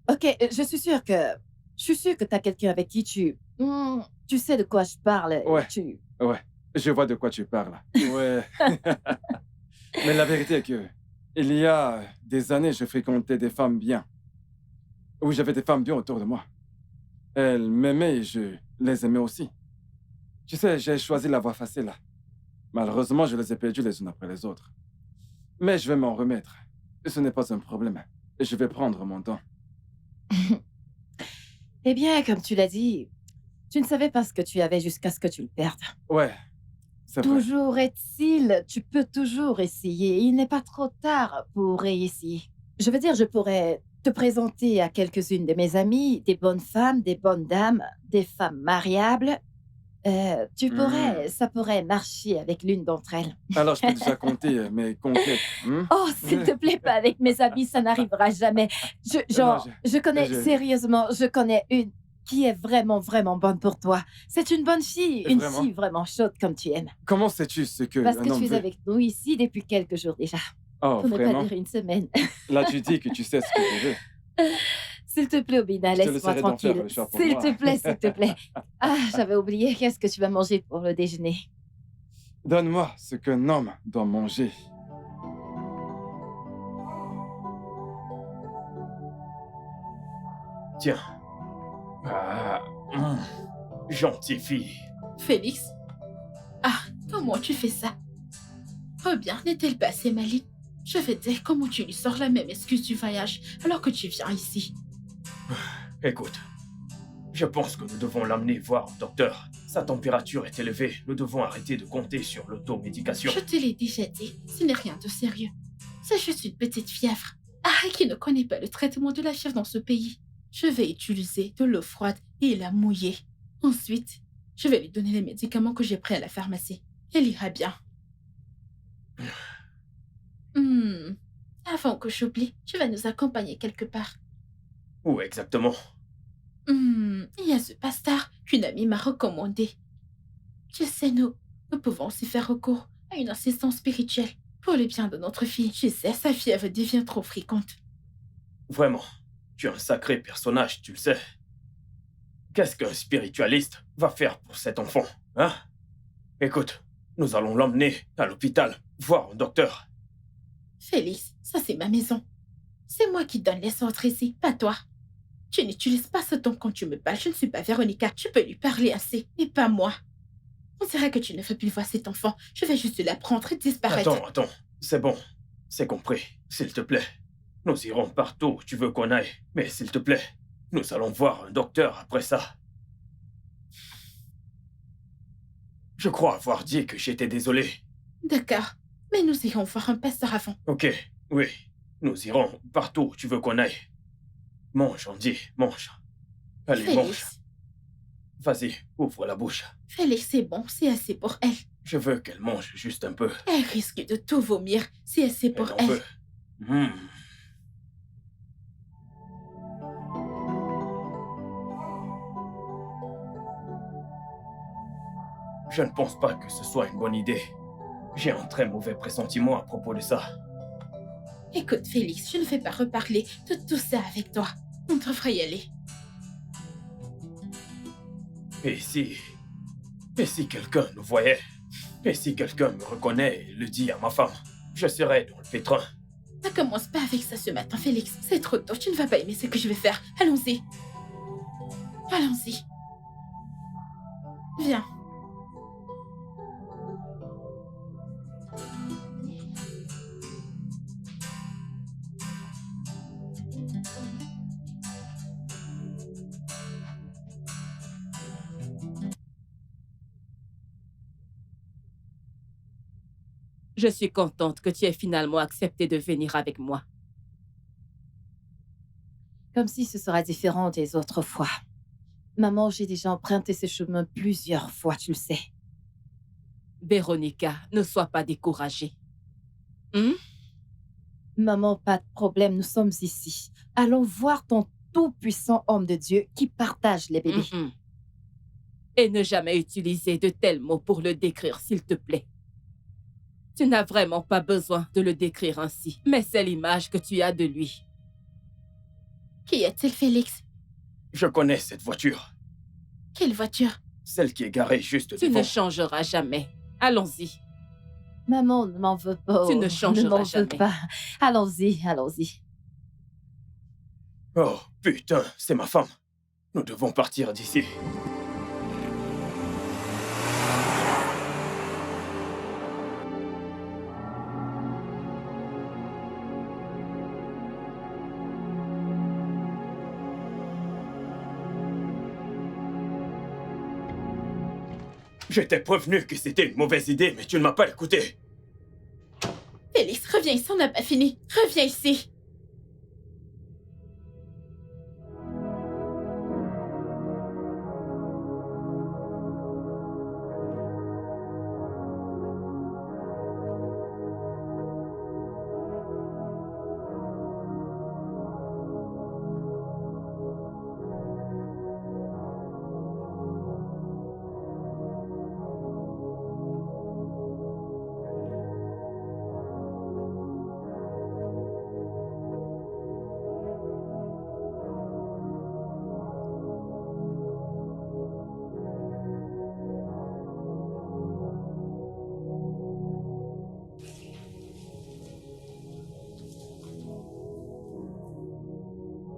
Ok, je suis sûre que t'as quelqu'un avec qui tu sais de quoi je parle. Ouais. Tu... Ouais, je vois de quoi tu parles. Ouais. Mais la vérité est que, il y a des années, je fréquentais des femmes bien. Oui, j'avais des femmes bien autour de moi. Elles m'aimaient et je les aimais aussi. Tu sais, j'ai choisi la voie facile. Malheureusement, je les ai perdues les unes après les autres. Mais je vais m'en remettre. Ce n'est pas un problème. Je vais prendre mon temps. Eh bien, comme tu l'as dit, tu ne savais pas ce que tu avais jusqu'à ce que tu le perdes. Ouais, c'est vrai. Toujours est-il, tu peux toujours essayer. Il n'est pas trop tard pour réessayer. Je veux dire, je pourrais te présenter à quelques-unes de mes amies, des bonnes femmes, des bonnes dames, des femmes mariables. Ça pourrait marcher avec l'une d'entre elles. Alors, je peux déjà compter mes conquêtes. Oh, s'il te plaît, pas avec mes amis, ça n'arrivera jamais. Je connais, sérieusement, je connais une qui est vraiment, vraiment bonne pour toi. C'est une bonne fille, une fille vraiment chaude comme tu aimes. Comment sais-tu ce que Parce un que homme tu es veut? avec nous ici depuis quelques jours déjà. Oh, pour ne pas vraiment? dire une semaine. Là, tu dis que tu sais ce que je veux. S'il te plaît, Obina, Je te laisse-moi laisserai d'en faire tranquille. le choix pour S'il moi. te plaît, s'il te plaît. Ah, j'avais oublié. Qu'est-ce que tu vas manger pour le déjeuner? Donne-moi ce qu'un homme doit manger. Tiens. Ah, gentille fille. Félix? Ah, comment tu fais ça? Oh bien, n'est-elle pas assez maligne? Je vais te dire comment tu lui sors la même excuse du voyage alors que tu viens ici. Écoute, je pense que nous devons l'amener voir un docteur. Sa température est élevée. Nous devons arrêter de compter sur l'automédication. Je te l'ai déjà dit, ce n'est rien de sérieux. C'est juste une petite fièvre. Ah, qui ne connaît pas le traitement de la fièvre dans ce pays? Je vais utiliser de l'eau froide et la mouiller. Ensuite, je vais lui donner les médicaments que j'ai pris à la pharmacie. Elle ira bien. Avant que j'oublie, tu vas nous accompagner quelque part. Où exactement? Il y a ce pasteur qu'une amie m'a recommandé. Tu sais, nous pouvons aussi faire recours à une assistance spirituelle pour le bien de notre fille. Tu sais, sa fièvre devient trop fréquente. Vraiment, tu es un sacré personnage, tu le sais. Qu'est-ce qu'un spiritualiste va faire pour cet enfant, hein? Écoute, nous allons l'emmener à l'hôpital, voir un docteur. Félix, ça c'est ma maison. C'est moi qui donne les ordres ici, pas toi. Tu n'utilises pas ce ton quand tu me parles. Je ne suis pas Véronica. Tu peux lui parler ainsi, mais pas moi. On dirait que tu ne veux plus voir cet enfant. Je vais juste la prendre et disparaître. Attends, c'est bon, c'est compris, s'il te plaît. Nous irons partout où tu veux qu'on aille, mais s'il te plaît, nous allons voir un docteur après ça. Je crois avoir dit que j'étais désolé. D'accord, mais nous irons voir un pasteur avant. Ok, oui, nous irons partout où tu veux qu'on aille. Mange, Andy, mange. Allez, mange. Félix, Vas-y, ouvre la bouche. Félix, c'est bon, c'est assez pour elle. Je veux qu'elle mange juste un peu. Elle risque de tout vomir, c'est assez pour Elle en elle. veut. Je ne pense pas que ce soit une bonne idée. J'ai un très mauvais pressentiment à propos de ça. Écoute, Félix, je ne vais pas reparler de tout ça avec toi. On devrait y aller. Et si quelqu'un nous voyait? Et si quelqu'un me reconnaît et le dit à ma femme? Je serai dans le pétrin. Ne commence pas avec ça ce matin, Félix. C'est trop tôt, tu ne vas pas aimer ce que je vais faire. Allons-y. Allons-y. Viens. Je suis contente que tu aies finalement accepté de venir avec moi. Comme si ce sera différent des autres fois. Maman, j'ai déjà emprunté ce chemin plusieurs fois, tu le sais. Véronica, ne sois pas découragée. Maman, pas de problème, nous sommes ici. Allons voir ton tout-puissant homme de Dieu qui partage les bébés. Et ne jamais utiliser de tels mots pour le décrire, s'il te plaît. Tu n'as vraiment pas besoin de le décrire ainsi, mais c'est l'image que tu as de lui. Qui est-il, Félix? Je connais cette voiture. Quelle voiture? Celle qui est garée juste Tu devant. ne changeras jamais. Allons-y. Maman, ne m'en veux pas. Tu ne changeras m'en veux jamais. pas. Allons-y, allons-y. Oh, putain, c'est ma femme. Nous devons partir d'ici. Je t'ai prévenu que c'était une mauvaise idée, mais tu ne m'as pas écouté. Félix, reviens ici, on n'a pas fini. Reviens ici.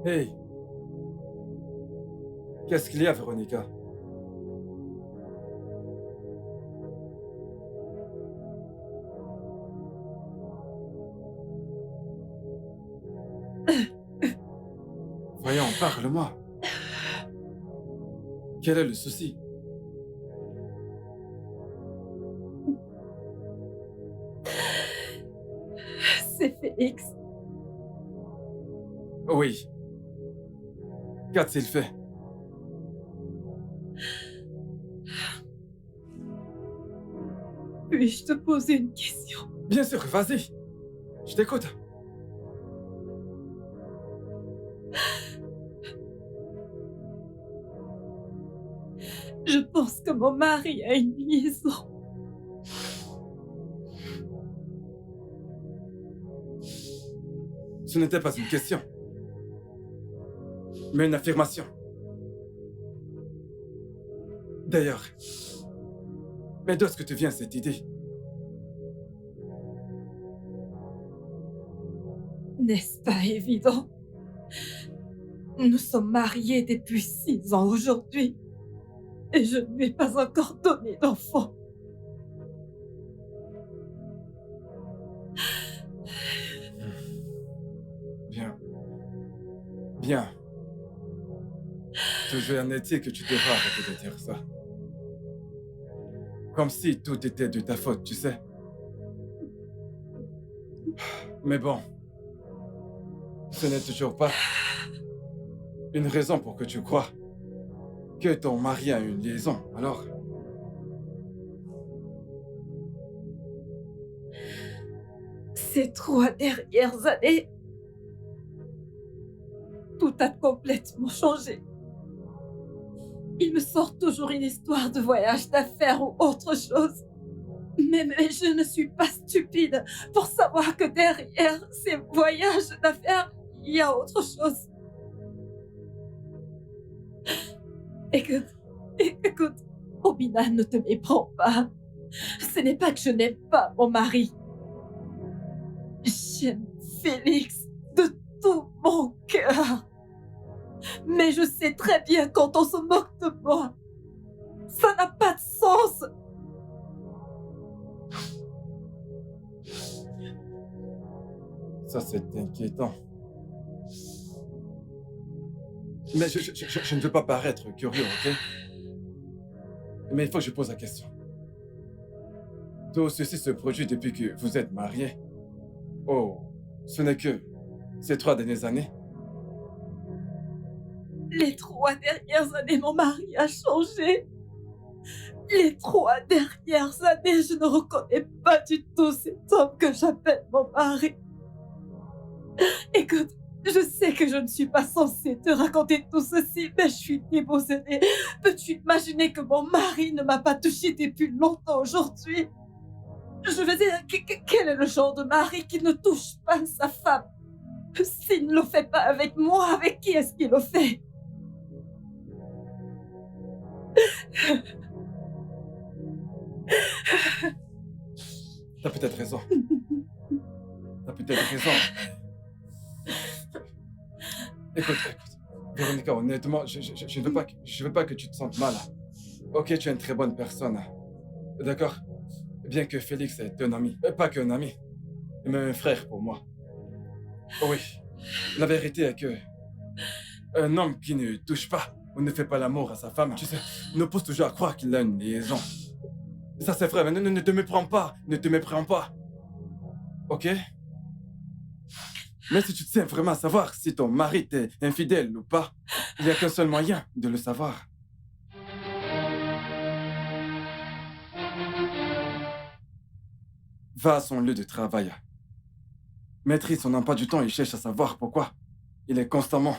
Hey, qu'est-ce qu'il y a, Véronica? Voyons, parle-moi. Quel est le souci? C'est Félix. Oui. Qu'a-t-il fait? Puis-je te poser une question? Bien sûr, vas-y. Je t'écoute. Je pense que mon mari a une liaison. Ce n'était pas une question, mais une affirmation. D'ailleurs, mais d'où est-ce que te vient cette idée? N'est-ce pas évident? Nous sommes mariés depuis 6 ans aujourd'hui. Et je ne lui ai pas encore donné d'enfant. Bien. Bien. Toujours en est-il que tu devrais arrêter de dire ça. Comme si tout était de ta faute, tu sais. Mais bon, ce n'est toujours pas une raison pour que tu crois que ton mari a une liaison, alors. Ces 3 dernières années, tout a complètement changé. Il me sort toujours une histoire de voyage d'affaires ou autre chose. Mais je ne suis pas stupide pour savoir que derrière ces voyages d'affaires, il y a autre chose. Écoute, Obina, ne te méprends pas. Ce n'est pas que je n'aime pas mon mari. J'aime Félix de tout mon cœur. Mais je sais très bien quand on se moque de moi. Ça n'a pas de sens. Ça, c'est inquiétant. Mais je ne veux pas paraître curieux, ok? Mais il faut que je pose la question. Tout ceci se produit depuis que vous êtes mariés. Oh, ce n'est que ces 3 dernières années. Les 3 dernières années, mon mari a changé. Les 3 dernières années, je ne reconnais pas du tout cet homme que j'appelle mon mari. Écoute, je sais que je ne suis pas censée te raconter tout ceci, mais je suis déboussolée. Peux-tu imaginer que mon mari ne m'a pas touchée depuis longtemps aujourd'hui? Je veux dire, quel est le genre de mari qui ne touche pas sa femme? S'il ne le fait pas avec moi, avec qui est-ce qu'il le fait? T'as peut-être raison. T'as peut-être raison. Écoute. Véronica, honnêtement, je ne veux pas que tu te sentes mal. Ok, tu es une très bonne personne. D'accord? Bien que Félix est un ami. Pas qu'un ami, mais un frère pour moi. Oui. La vérité est que un homme qui ne touche pas ou ne fait pas l'amour à sa femme, tu sais, nous pousse toujours à croire qu'il a une liaison. Ça c'est vrai, mais ne te méprends pas. Ne te méprends pas. Ok? Mais si tu tiens vraiment à savoir si ton mari t'est infidèle ou pas, il n'y a qu'un seul moyen de le savoir. Va à son lieu de travail. Maîtrise son emploi du temps et cherche à savoir pourquoi il est constamment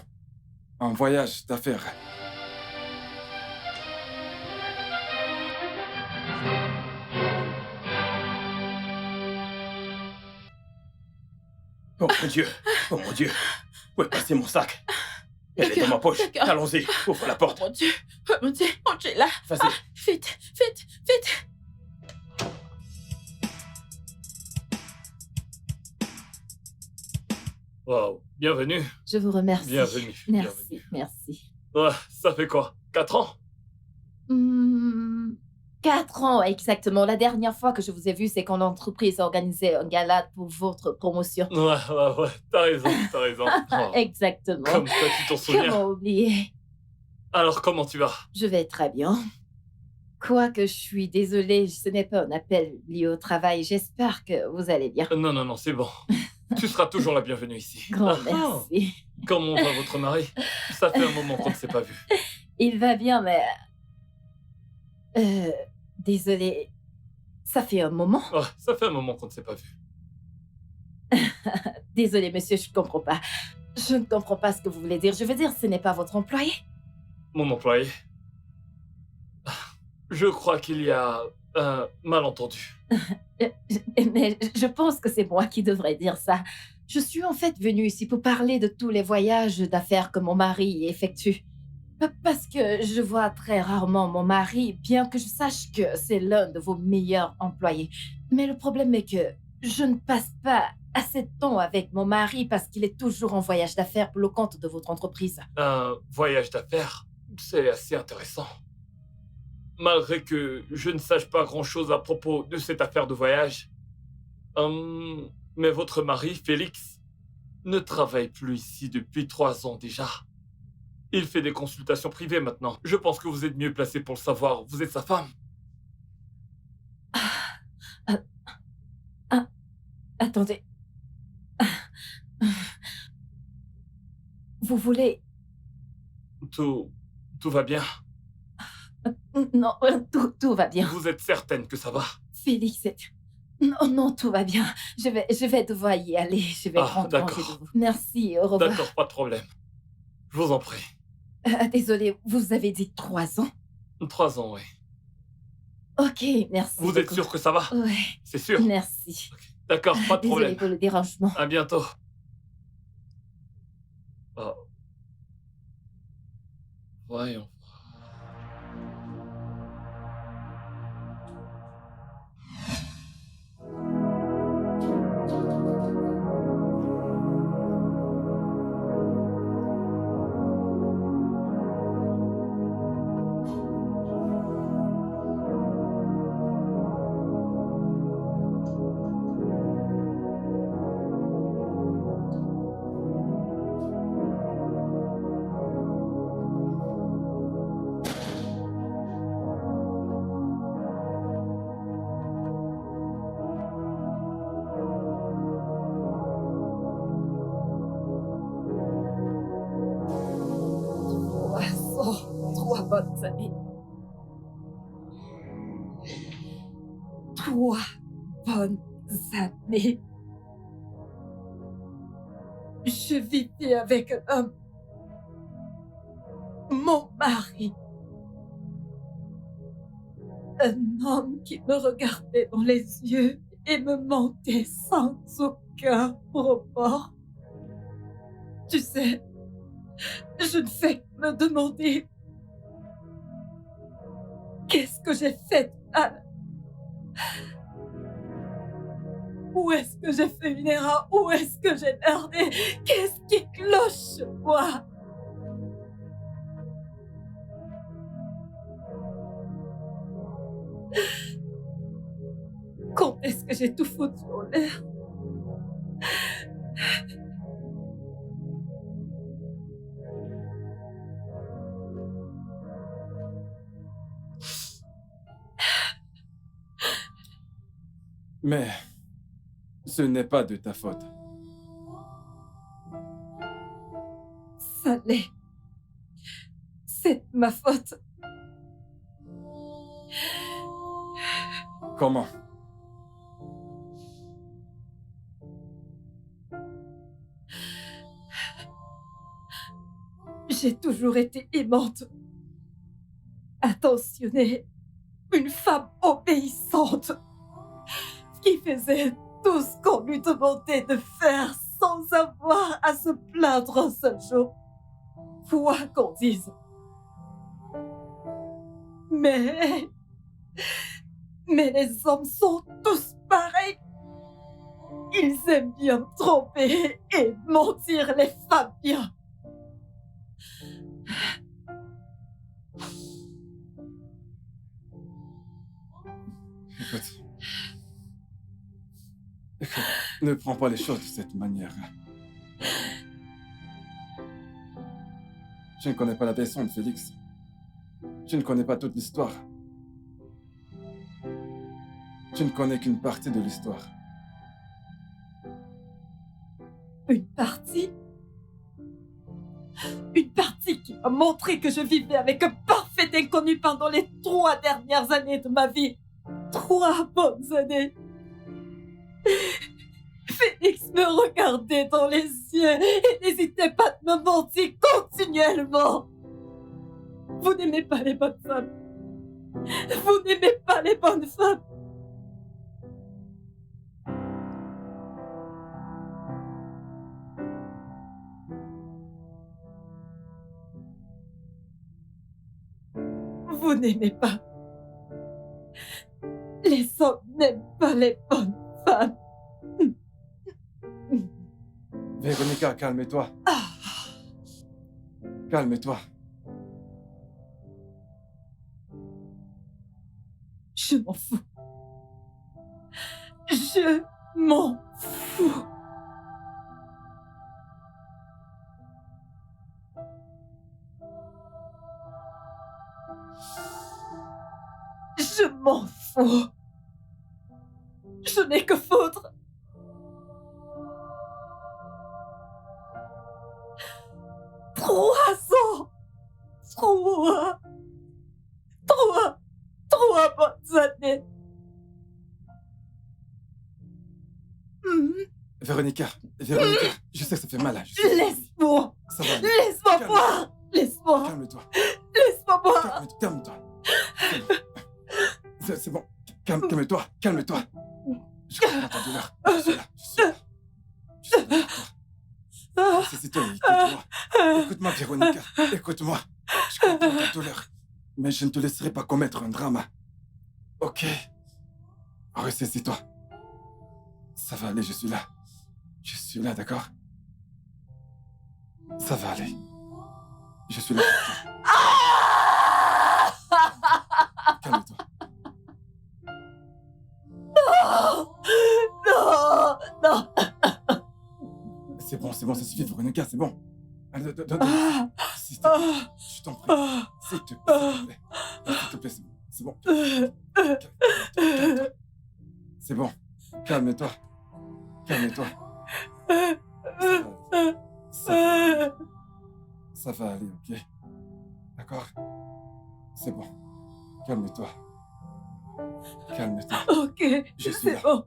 en voyage d'affaires. Oh mon Dieu! Oh mon Dieu! Où est passé mon sac? Elle est dans ma poche. D'accord. Allons-y, ouvre la porte. Oh mon Dieu, tu es là. Vas-y. Ah, vite. Waouh, bienvenue. Je vous remercie. Bienvenue. Merci, Bienvenue. merci. Ouais, ça fait quoi? 4 ans? 4 ans, exactement. La dernière fois que je vous ai vu, c'est quand l'entreprise organisait un gala pour votre promotion. Ouais, t'as raison, t'as raison. Oh, Exactement. comme ça, tu t'en souviens. Comment oublier? Alors, comment tu vas? Je vais très bien. Quoique je suis désolée, ce n'est pas un appel lié au travail. J'espère que vous allez bien. Non, c'est bon. Tu seras toujours la bienvenue ici. Grand Ah, merci. comment va votre mari? Ça fait un moment qu'on ne s'est pas vu. Il va bien, mais... désolée. Ça fait un moment. Ouais, ça fait un moment qu'on ne s'est pas vu. Désolée, monsieur, je ne comprends pas. Je ne comprends pas ce que vous voulez dire. Je veux dire, ce n'est pas votre employé. Mon employé? Je crois qu'il y a un malentendu. Mais je pense que c'est moi qui devrais dire ça. Je suis en fait venue ici pour parler de tous les voyages d'affaires que mon mari effectue. Parce que je vois très rarement mon mari, bien que je sache que c'est l'un de vos meilleurs employés. Mais le problème est que je ne passe pas assez de temps avec mon mari parce qu'il est toujours en voyage d'affaires pour le compte de votre entreprise. Un voyage d'affaires? C'est assez intéressant. Malgré que je ne sache pas grand-chose à propos de cette affaire de voyage. Mais votre mari, Félix, ne travaille plus ici depuis 3 ans déjà. Il fait des consultations privées maintenant. Je pense que vous êtes mieux placé pour le savoir. Vous êtes sa femme. Attendez. Vous voulez... Tout va bien. Non, tout va bien. Vous êtes certaine que ça va? Félix, non, tout va bien. Je vais devoir y aller. Je vais prendre congé d'accord. de vous. Merci, au revoir. D'accord, pas de problème. Je vous en prie. Désolée, vous avez dit 3 ans? 3 ans, oui. Ok, merci. Vous êtes beaucoup. sûr que ça va? Ouais, C'est sûr? merci. D'accord, pas de Désolée problème. pour le dérangement. À bientôt. Oh. Voyons. Trois bonnes années. 3 bonnes années. Je vivais avec un homme. Mon mari. Un homme qui me regardait dans les yeux et me mentait sans aucun remords. Tu sais, je ne fais que me demander qu'est-ce que j'ai fait de mal? Où est-ce que j'ai fait une erreur? Où est-ce que j'ai merdé? Qu'est-ce qui cloche chez moi? Quand est-ce que j'ai tout foutu en l'air? Mais ce n'est pas de ta faute. Ça l'est. C'est de ma faute. Comment? J'ai toujours été aimante, attentionnée, une femme obéissante, qui faisait tout ce qu'on lui demandait de faire sans avoir à se plaindre un seul jour. Quoi qu'on dise. Mais les hommes sont tous pareils. Ils aiment bien me tromper et mentir, les femmes bien. Écoute. Ne prends pas les choses de cette manière. Je ne connais pas la version de Félix. Je ne connais pas toute l'histoire. Je ne connais qu'une partie de l'histoire. Une partie? Une partie qui m'a montré que je vivais avec un parfait inconnu pendant les 3 dernières années de ma vie. 3 bonnes années. Félix me regardait dans les yeux et n'hésitait pas de me mentir continuellement. Vous n'aimez pas les bonnes femmes. Vous n'aimez pas les bonnes femmes. Vous n'aimez pas. Les hommes n'aiment pas les bonnes femmes. Véronica, calme-toi. Calme-toi. Je m'en fous. Je m'en fous. Je m'en fous. Je n'ai que foutre. Trois bonnes années. Véronica, je sais que ça fait mal. Laisse-moi. Ça va aller. Laisse-moi Calme. boire. Laisse-moi. Calme-toi. Laisse-moi boire. Calme-toi. C'est bon. Calme-toi. Calme-toi. Je comprends ta douleur. Je suis là. Je suis là. Je suis là pour toi. C'est toi, écoute-moi. Écoute-moi, Véronica. Écoute-moi. Je comprends ta douleur. Mais je ne te laisserai pas commettre un drame. Ok. Ressaisis-toi. Ça va aller, je suis là. Je suis là, d'accord? Ça va aller. Je suis là pour toi. Calme-toi. Non. C'est bon, ça suffit, Véronica, c'est bon. Allez, s'il te plaît, je t'en prie. S'il te plaît, c'est bon. Calme-toi. C'est bon. Calme-toi. Ça va aller, ok? D'accord? C'est bon. Calme-toi. Ok, Je suis c'est là. bon.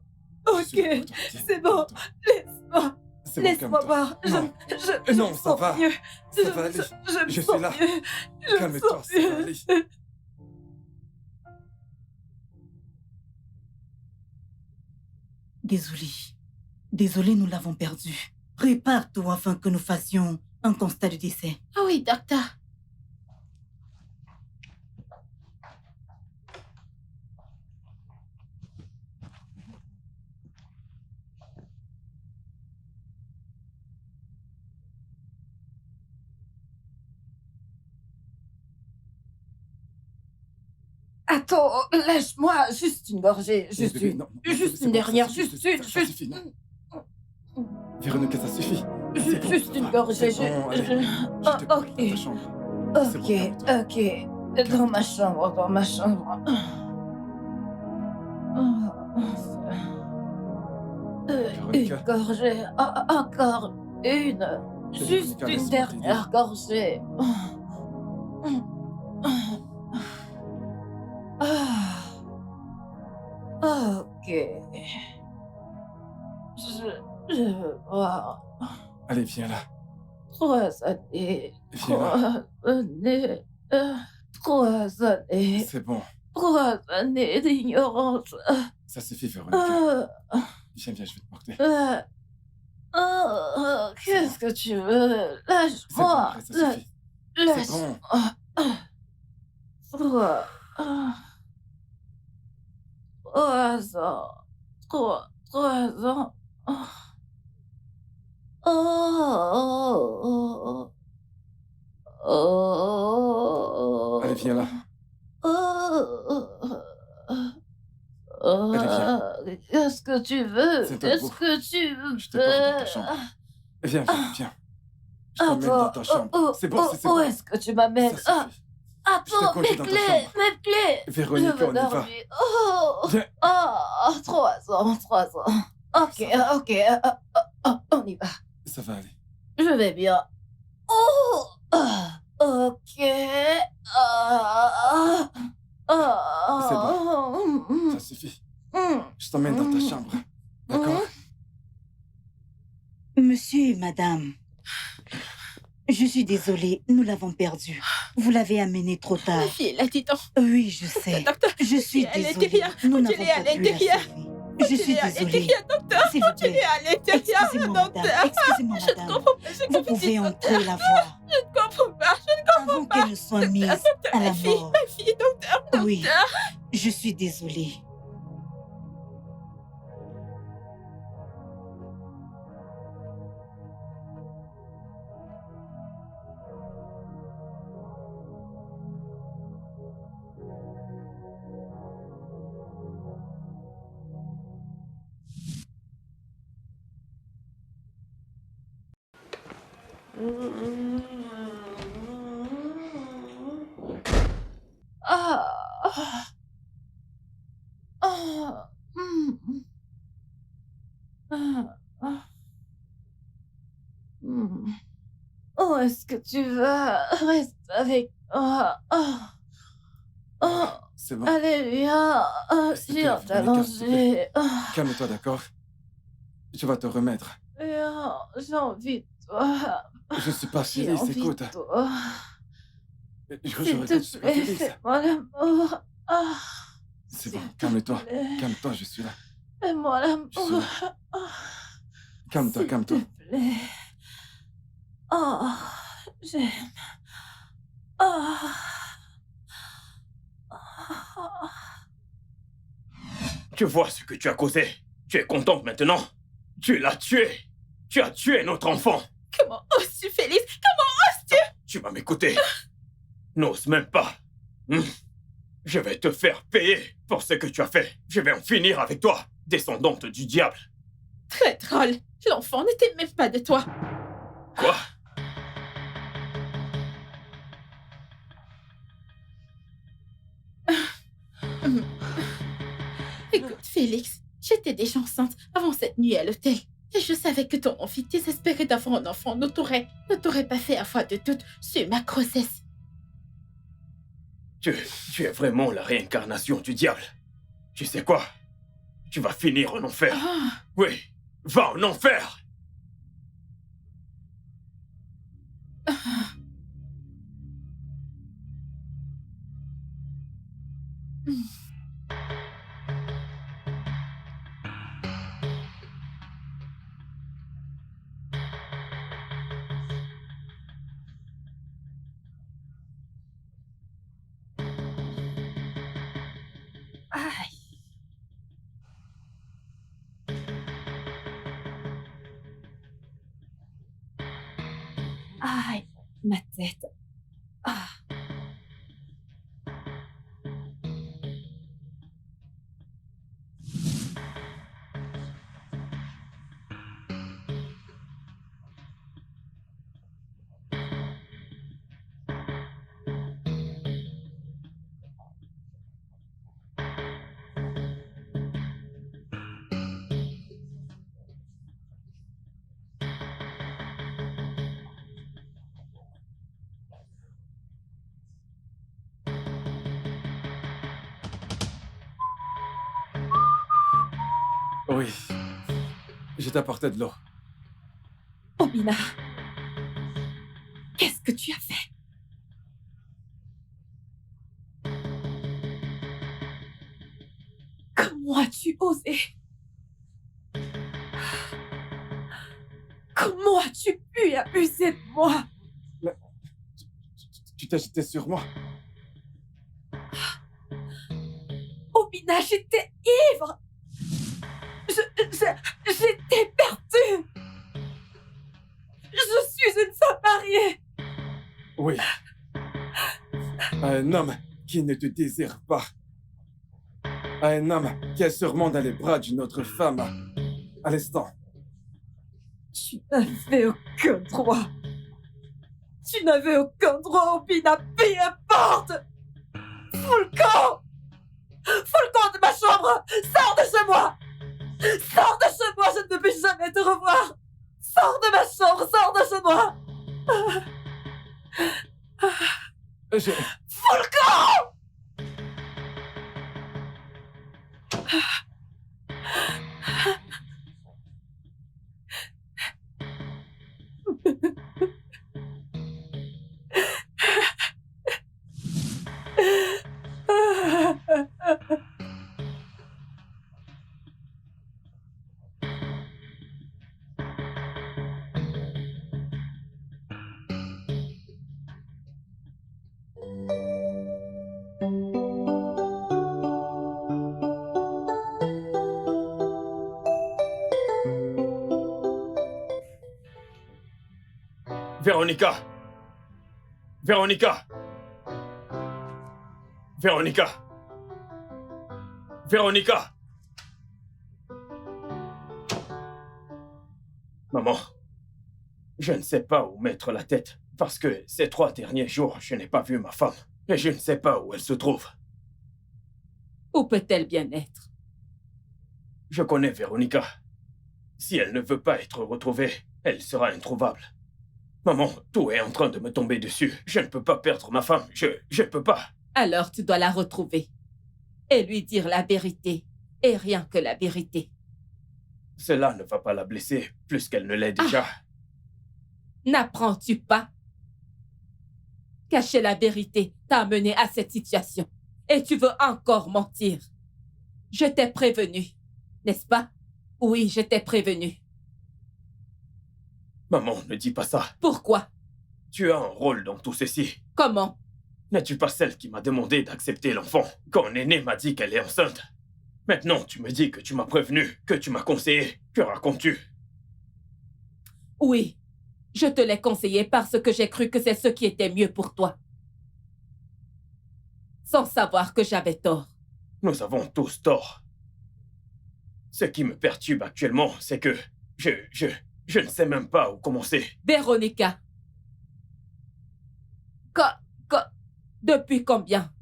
Je suis là Ok, pour toi, ok? c'est bon. Laisse-moi. C'est bon, Laisse-moi calme-toi. boire. Je Non, me ça sens va. mieux. Ça va aller. Je me Je sens suis là. mieux. Je me Calme-toi, sens ça va mieux. aller. Désolé, nous l'avons perdu. Prépare-toi afin que nous fassions un constat de décès. Ah oui, docteur. Attends, lâche-moi, juste une gorgée, juste Bébé, une. non, Juste c'est une bon, dernière, ça suffit, juste ça une, suffit, juste. non. Véronica, ça suffit. C'est bon, Juste ça une va. gorgée, C'est bon, allez. Je te Ah, porte dans ta chambre. C'est bon, ok, calme-toi. ok. Dans ma chambre. Une Véronica. gorgée, encore une. Juste Véronica, une laisse-moi dernière gorgée. Ok. Je veux boire. Allez, viens là. 3 années. Viens là. 3 années. 3 années. C'est bon. 3 années d'ignorance. Ça suffit, Véronica. Viens, je vais te porter. Qu'est-ce que tu veux? C'est bon, Lâche-moi. arrête, ça suffit. C'est Lâche. bon. 3 ans. 3 ans. Oh. Oh. Allez, viens là. Allez, viens. Qu'est-ce que tu veux? C'est Qu'est-ce beau. que tu veux? Je te porte dans ta chambre. Viens, viens, viens. Je t'emmène dans ta chambre. C'est bon, c'est Où bon. est-ce que tu m'amènes? Ça suffit. Je te Attends, conduis mes dans ta clés, chambre. mes clés. Je Véronica, veux on y va. dormir. Oh, Viens. 3 ans. Ok, on y va. Ça va aller. Je vais bien. Oh, ok. C'est bon. Ça suffit. Je t'emmène dans ta chambre. D'accord? Monsieur et madame, je suis désolée, nous l'avons perdu. Vous l'avez amené trop tard. Ma fille, là, dis-donc. Oui, je sais. Docteur, Je suis elle est désolée. derrière. Nous n'avons Reculez à pas pu la l'intérieur. sauver. Je suis à désolée. l'intérieur, docteur. S'il vous Tu es plaît. à l'intérieur, Excusez-moi, madame. docteur. Excusez-moi, Je ne madame. comprends pas. Je Vous comprends pouvez pas. entrer la voir Je ne comprends pas. avant qu'elle ne soit mise à la Ma fille, mort. ma fille, docteur. Oui, je suis désolée. Où est-ce que tu vas? Reste avec moi. C'est bon. Allez, viens. S'il te Viens plaît, Véronica, s'il te plaît. t'allonger. Calme-toi, d'accord? Tu vas te remettre. Viens, j'ai envie de toi. Je suis pas J'ai Félix, envie écoute. de toi. Je S'il regrette, te je suis pas plaît, Félix. fais-moi l'amour. C'est bon, s'il te calme-toi. plaît. Calme-toi, je suis là. Fais-moi Je suis l'amour. Calme-toi, S'il calme-toi. te plaît. Oh, j'aime. Oh. Tu vois ce que tu as causé. Tu es contente maintenant. Tu l'as tué. Tu as tué notre enfant. Comment oses-tu, Félix? Tu vas m'écouter. N'ose même pas. Je vais te faire payer pour ce que tu as fait. Je vais en finir avec toi, descendante du diable. Très drôle. L'enfant n'était même pas de toi. Quoi? Écoute, Félix, j'étais déjà enceinte avant cette nuit à l'hôtel. Et je savais que ton envie désespérée d'avoir un enfant ne t'aurait pas fait à foi de doute sur ma grossesse. Tu es vraiment la réincarnation du diable. Tu sais quoi? Tu vas finir en enfer. Ah, Oui, va en enfer. Aïe. Aïe, ma tête. Ah. Oui. Je t'ai apporté de l'eau. Obina, qu'est-ce que tu as fait? Comment as-tu osé? Comment as-tu pu abuser de moi? Tu t'es jeté sur moi. Obina, j'étais ivre. J'étais perdue. Je suis une femme mariée. Oui. Un homme qui ne te désire pas. Un homme qui est sûrement dans les bras d'une autre femme à l'instant. Tu n'avais aucun droit. Tu n'avais aucun droit, Obina, peu importe. Fous le camp. Fous le camp de ma chambre. Sors de chez moi. Sors de chez moi, je ne veux plus jamais te revoir. Sors de ma chambre, sors de chez moi. Fous le camp. Véronica! Véronica! Véronica! Véronica! Maman, je ne sais pas où mettre la tête, parce que ces 3 derniers jours, je n'ai pas vu ma femme, et je ne sais pas où elle se trouve. Où peut-elle bien être? Je connais Véronica. Si elle ne veut pas être retrouvée, elle sera introuvable. Maman, tout est en train de me tomber dessus. Je ne peux pas perdre ma femme. Je ne peux pas. Alors tu dois la retrouver et lui dire la vérité, et rien que la vérité. Cela ne va pas la blesser plus qu'elle ne l'est déjà. N'apprends-tu pas? Cacher la vérité t'a amené à cette situation. Et tu veux encore mentir. Je t'ai prévenu, n'est-ce pas? Oui, je t'ai prévenu. Maman, ne dis pas ça. Pourquoi? Tu as un rôle dans tout ceci. Comment? N'es-tu pas celle qui m'a demandé d'accepter l'enfant quand Néné m'a dit qu'elle est enceinte? Maintenant, tu me dis que tu m'as prévenu, que tu m'as conseillé. Que racontes-tu? Oui, je te l'ai conseillé parce que j'ai cru que c'est ce qui était mieux pour toi. Sans savoir que j'avais tort. Nous avons tous tort. Ce qui me perturbe actuellement, c'est que je ne sais même pas où commencer. Véronica. Depuis combien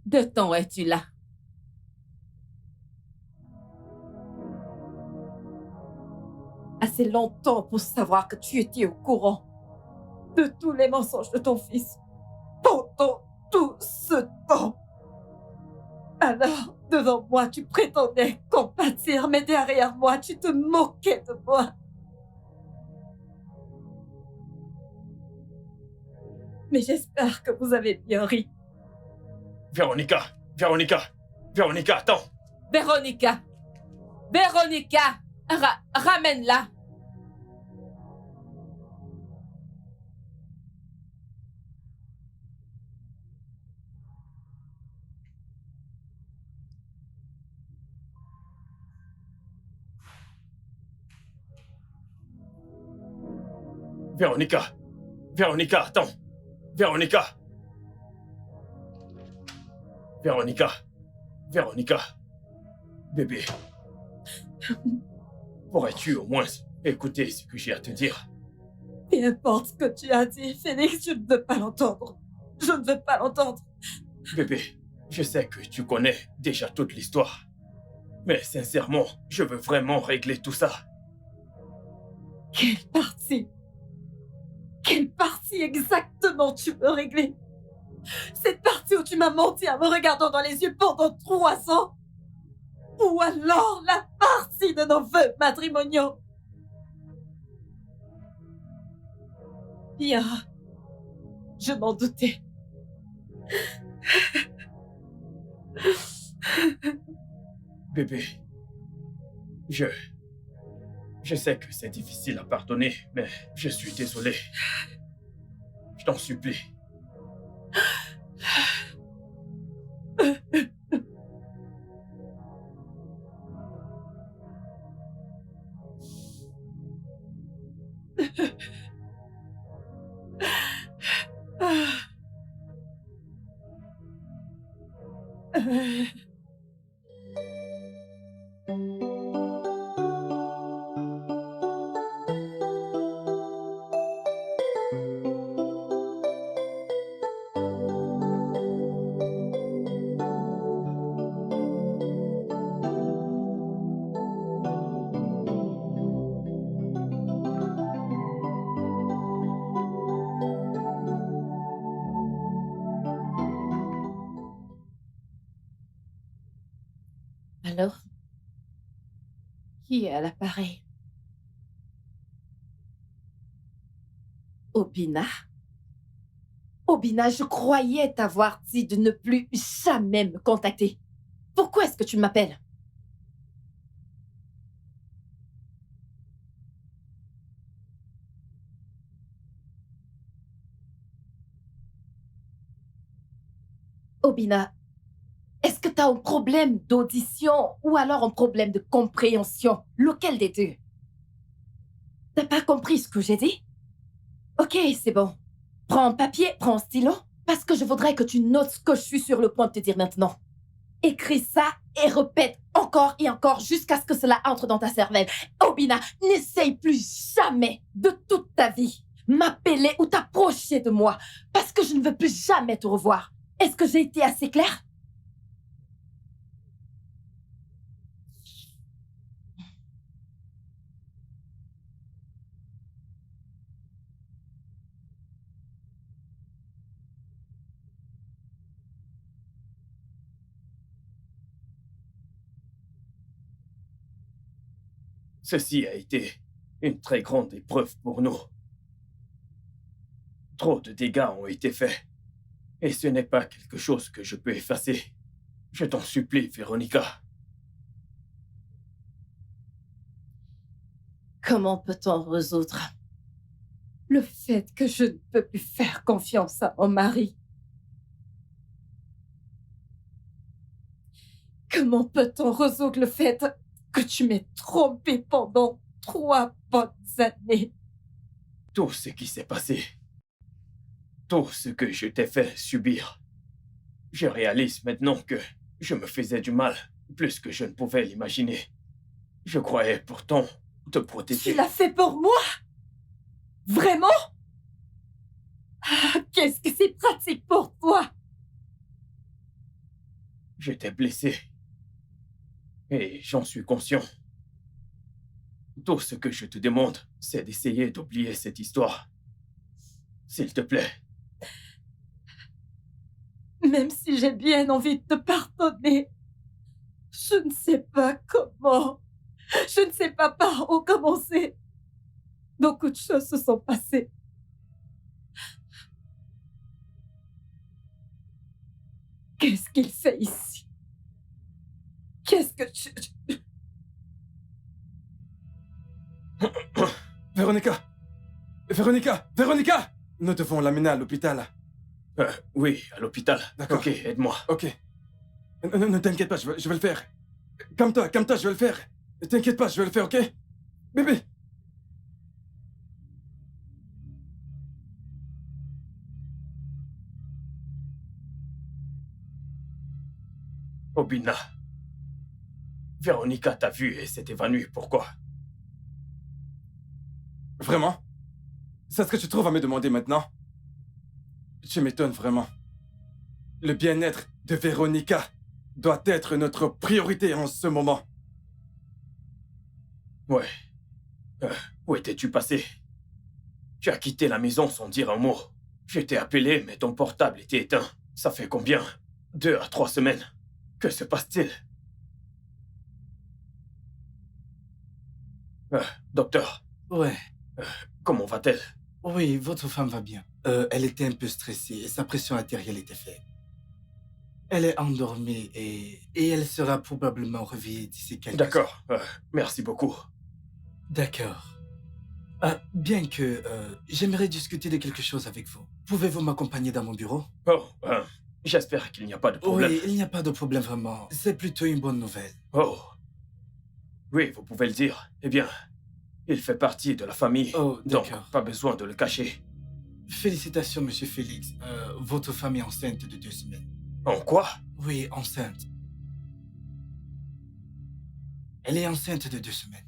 de temps es-tu là? Assez longtemps pour savoir que tu étais au courant de tous les mensonges de ton fils pendant tout ce temps. Alors, devant moi, tu prétendais compatir, mais derrière moi, tu te moquais de moi. Mais j'espère que vous avez bien ri. Véronica! Véronica! Véronica, attends! Véronica! Véronica! Ramène-la! Véronica! Véronica, attends! Véronica! Véronica! Véronica! Bébé. Pourrais-tu au moins écouter ce que j'ai à te dire? Peu importe ce que tu as dit, Félix, je ne veux pas l'entendre. Je ne veux pas l'entendre. Bébé, je sais que tu connais déjà toute l'histoire. Mais sincèrement, je veux vraiment régler tout ça. Quelle partie? Quelle partie exactement tu veux régler? Cette partie où tu m'as menti en me regardant dans les yeux pendant 3 ans? Ou alors la partie de nos vœux matrimoniaux? Bien, je m'en doutais. Bébé, je sais que c'est difficile à pardonner, mais je suis désolé. Je t'en supplie. Alors, qui est à l'appareil? Obina? Obina, je croyais t'avoir dit de ne plus jamais me contacter. Pourquoi est-ce que tu m'appelles? Obina, est-ce que tu as un problème d'audition ou alors un problème de compréhension? Lequel des deux? T'as pas compris ce que j'ai dit? Ok, c'est bon. Prends un papier, prends un stylo, parce que je voudrais que tu notes ce que je suis sur le point de te dire maintenant. Écris ça et répète encore et encore jusqu'à ce que cela entre dans ta cervelle. Obina, n'essaye plus jamais de toute ta vie m'appeler ou t'approcher de moi, parce que je ne veux plus jamais te revoir. Est-ce que j'ai été assez claire? Ceci a été une très grande épreuve pour nous. Trop de dégâts ont été faits. Et ce n'est pas quelque chose que je peux effacer. Je t'en supplie, Véronica. Comment peut-on résoudre le fait que je ne peux plus faire confiance à mon mari? Comment peut-on résoudre le fait que tu m'aies trompé pendant 3 bonnes années? Tout ce qui s'est passé, tout ce que je t'ai fait subir, je réalise maintenant que je me faisais du mal plus que je ne pouvais l'imaginer. Je croyais pourtant te protéger. Tu l'as fait pour moi? Vraiment? Ah, qu'est-ce que c'est pratique pour toi? Je t'ai blessé. Et j'en suis conscient. Tout ce que je te demande, c'est d'essayer d'oublier cette histoire. S'il te plaît. Même si j'ai bien envie de te pardonner, je ne sais pas comment. Je ne sais pas par où commencer. Beaucoup de choses se sont passées. Qu'est-ce qu'il fait ici? Qu'est-ce que tu... Véronica! Véronica! Véronica! Nous devons l'amener à l'hôpital. Oui, à l'hôpital. D'accord. Ok, aide-moi. Ok. Ne t'inquiète pas, je vais le faire. Calme-toi, je vais le faire. Ne t'inquiète pas, je vais le faire, ok? Bébé! Obina. Véronica t'a vu et s'est évanouie. Pourquoi? Vraiment? C'est ce que tu trouves à me demander maintenant? Tu m'étonnes vraiment. Le bien-être de Véronica doit être notre priorité en ce moment. Ouais. Où étais-tu passé? Tu as quitté la maison sans dire un mot. Je t'ai appelé, mais ton portable était éteint. Ça fait combien? 2 à 3 semaines. Que se passe-t-il? Docteur, Ouais. comment va-t-elle? Oui, votre femme va bien. Elle était un peu stressée et sa pression artérielle était faible. Elle est endormie et elle sera probablement réveillée d'ici quelques heures. D'accord. Merci beaucoup. D'accord. Bien que j'aimerais discuter de quelque chose avec vous. Pouvez-vous m'accompagner dans mon bureau? Oh, j'espère qu'il n'y a pas de problème. Oui, il n'y a pas de problème vraiment. C'est plutôt une bonne nouvelle. Oh. Oui, vous pouvez le dire. Eh bien, il fait partie de la famille. Oh, donc, d'accord. pas besoin de le cacher. Félicitations, monsieur Félix. Votre femme est enceinte de 2 semaines. En quoi? Oui, enceinte. Elle est enceinte de 2 semaines.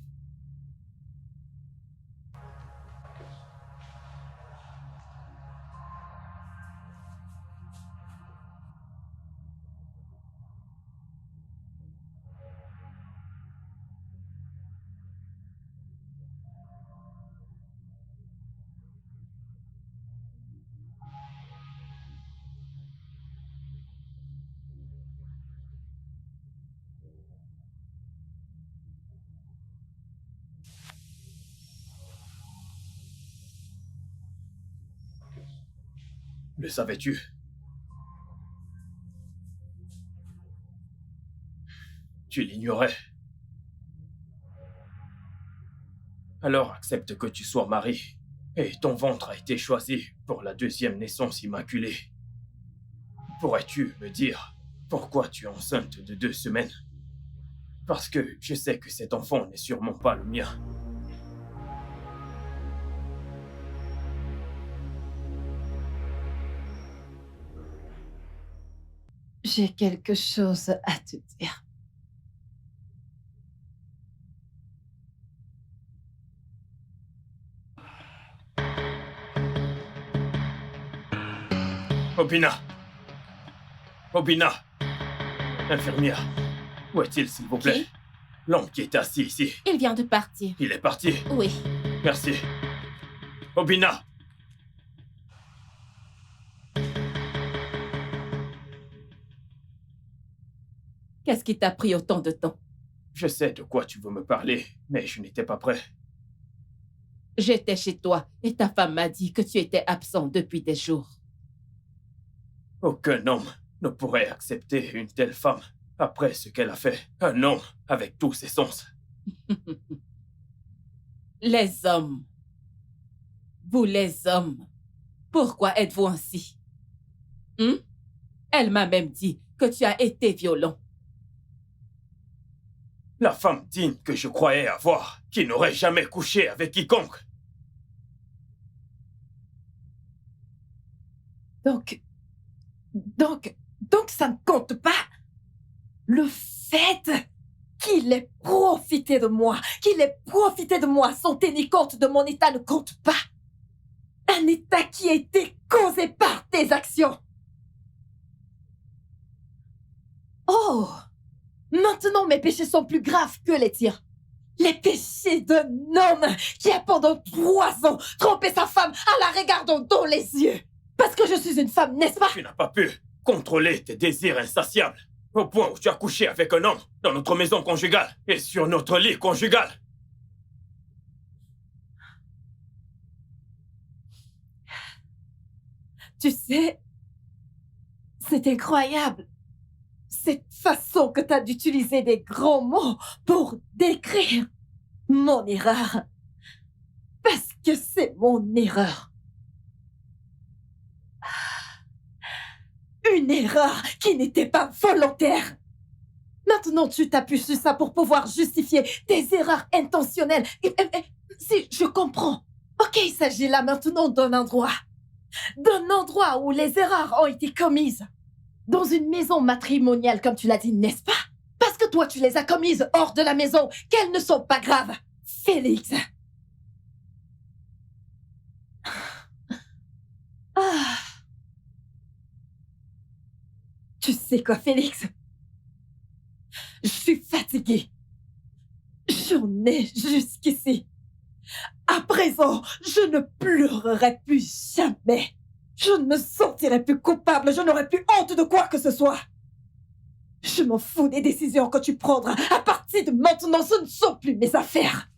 Le savais-tu? Tu l'ignorais. Alors accepte que tu sois marié. Et ton ventre a été choisi pour la 2e naissance immaculée. Pourrais-tu me dire pourquoi tu es enceinte de 2 semaines? Parce que je sais que cet enfant n'est sûrement pas le mien. J'ai quelque chose à te dire. Obina! Obina! Infirmière, où est-il, s'il vous plaît? Qui? L'homme qui est assis ici. Il vient de partir. Il est parti. Oui. Merci. Obina! Qu'est-ce qui t'a pris autant de temps? Je sais de quoi tu veux me parler, mais je n'étais pas prêt. J'étais chez toi et ta femme m'a dit que tu étais absent depuis des jours. Aucun homme ne pourrait accepter une telle femme après ce qu'elle a fait. Un homme avec tous ses sens. Les hommes. Vous les hommes. Pourquoi êtes-vous ainsi? Elle m'a même dit que tu as été violent. La femme digne que je croyais avoir, qui n'aurait jamais couché avec quiconque. Donc ça ne compte pas. Le fait qu'il ait profité de moi, sans tenir compte de mon état ne compte pas. Un état qui a été causé par tes actions. Oh! Maintenant, mes péchés sont plus graves que les tiens. Les péchés d'un homme qui a pendant 3 ans trompé sa femme en la regardant dans les yeux. Parce que je suis une femme, n'est-ce pas? Tu n'as pas pu contrôler tes désirs insatiables, au point où tu as couché avec un homme dans notre maison conjugale et sur notre lit conjugal. Tu sais, c'est incroyable. Cette façon que tu as d'utiliser des grands mots pour décrire mon erreur. Parce que c'est mon erreur. Une erreur qui n'était pas volontaire. Maintenant, tu t'as pu sur ça pour pouvoir justifier tes erreurs intentionnelles. Si, je comprends. Ok, il s'agit là maintenant d'un endroit où les erreurs ont été commises. Dans une maison matrimoniale, comme tu l'as dit, n'est-ce pas? Parce que toi, tu les as commises hors de la maison, qu'elles ne sont pas graves. Félix. Ah. Tu sais quoi, Félix? Je suis fatiguée. J'en ai jusqu'ici. À présent, je ne pleurerai plus jamais. Je ne me sentirai plus coupable. Je n'aurai plus honte de quoi que ce soit. Je m'en fous des décisions que tu prendras. À partir de maintenant, ce ne sont plus mes affaires.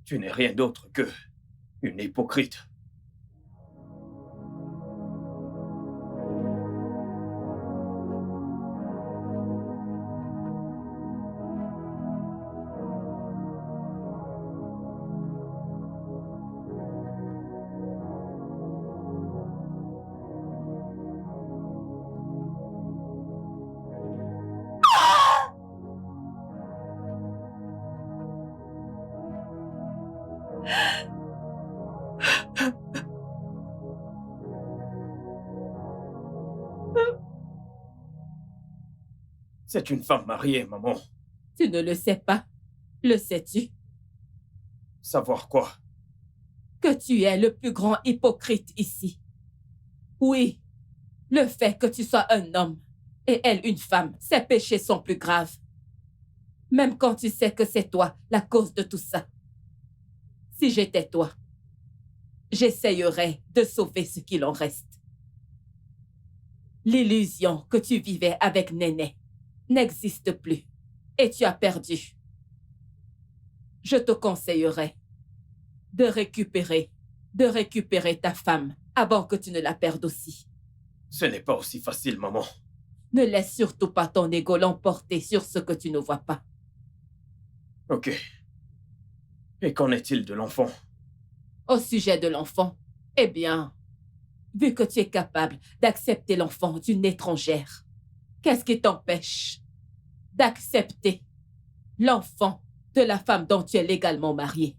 Tu n'es rien d'autre que une hypocrite. C'est une femme mariée, maman. Tu ne le sais pas. Le sais-tu? Savoir quoi? Que tu es le plus grand hypocrite ici. Oui, le fait que tu sois un homme et elle une femme, ces péchés sont plus graves. Même quand tu sais que c'est toi la cause de tout ça. Si j'étais toi, j'essayerais de sauver ce qu'il en reste. L'illusion que tu vivais avec Néné n'existe plus et tu as perdu. Je te conseillerais de récupérer ta femme avant que tu ne la perdes aussi. Ce n'est pas aussi facile, maman. Ne laisse surtout pas ton ego l'emporter sur ce que tu ne vois pas. Ok. Et qu'en est-il de l'enfant? Au sujet de l'enfant, eh bien, vu que tu es capable d'accepter l'enfant d'une étrangère, qu'est-ce qui t'empêche d'accepter l'enfant de la femme dont tu es légalement marié?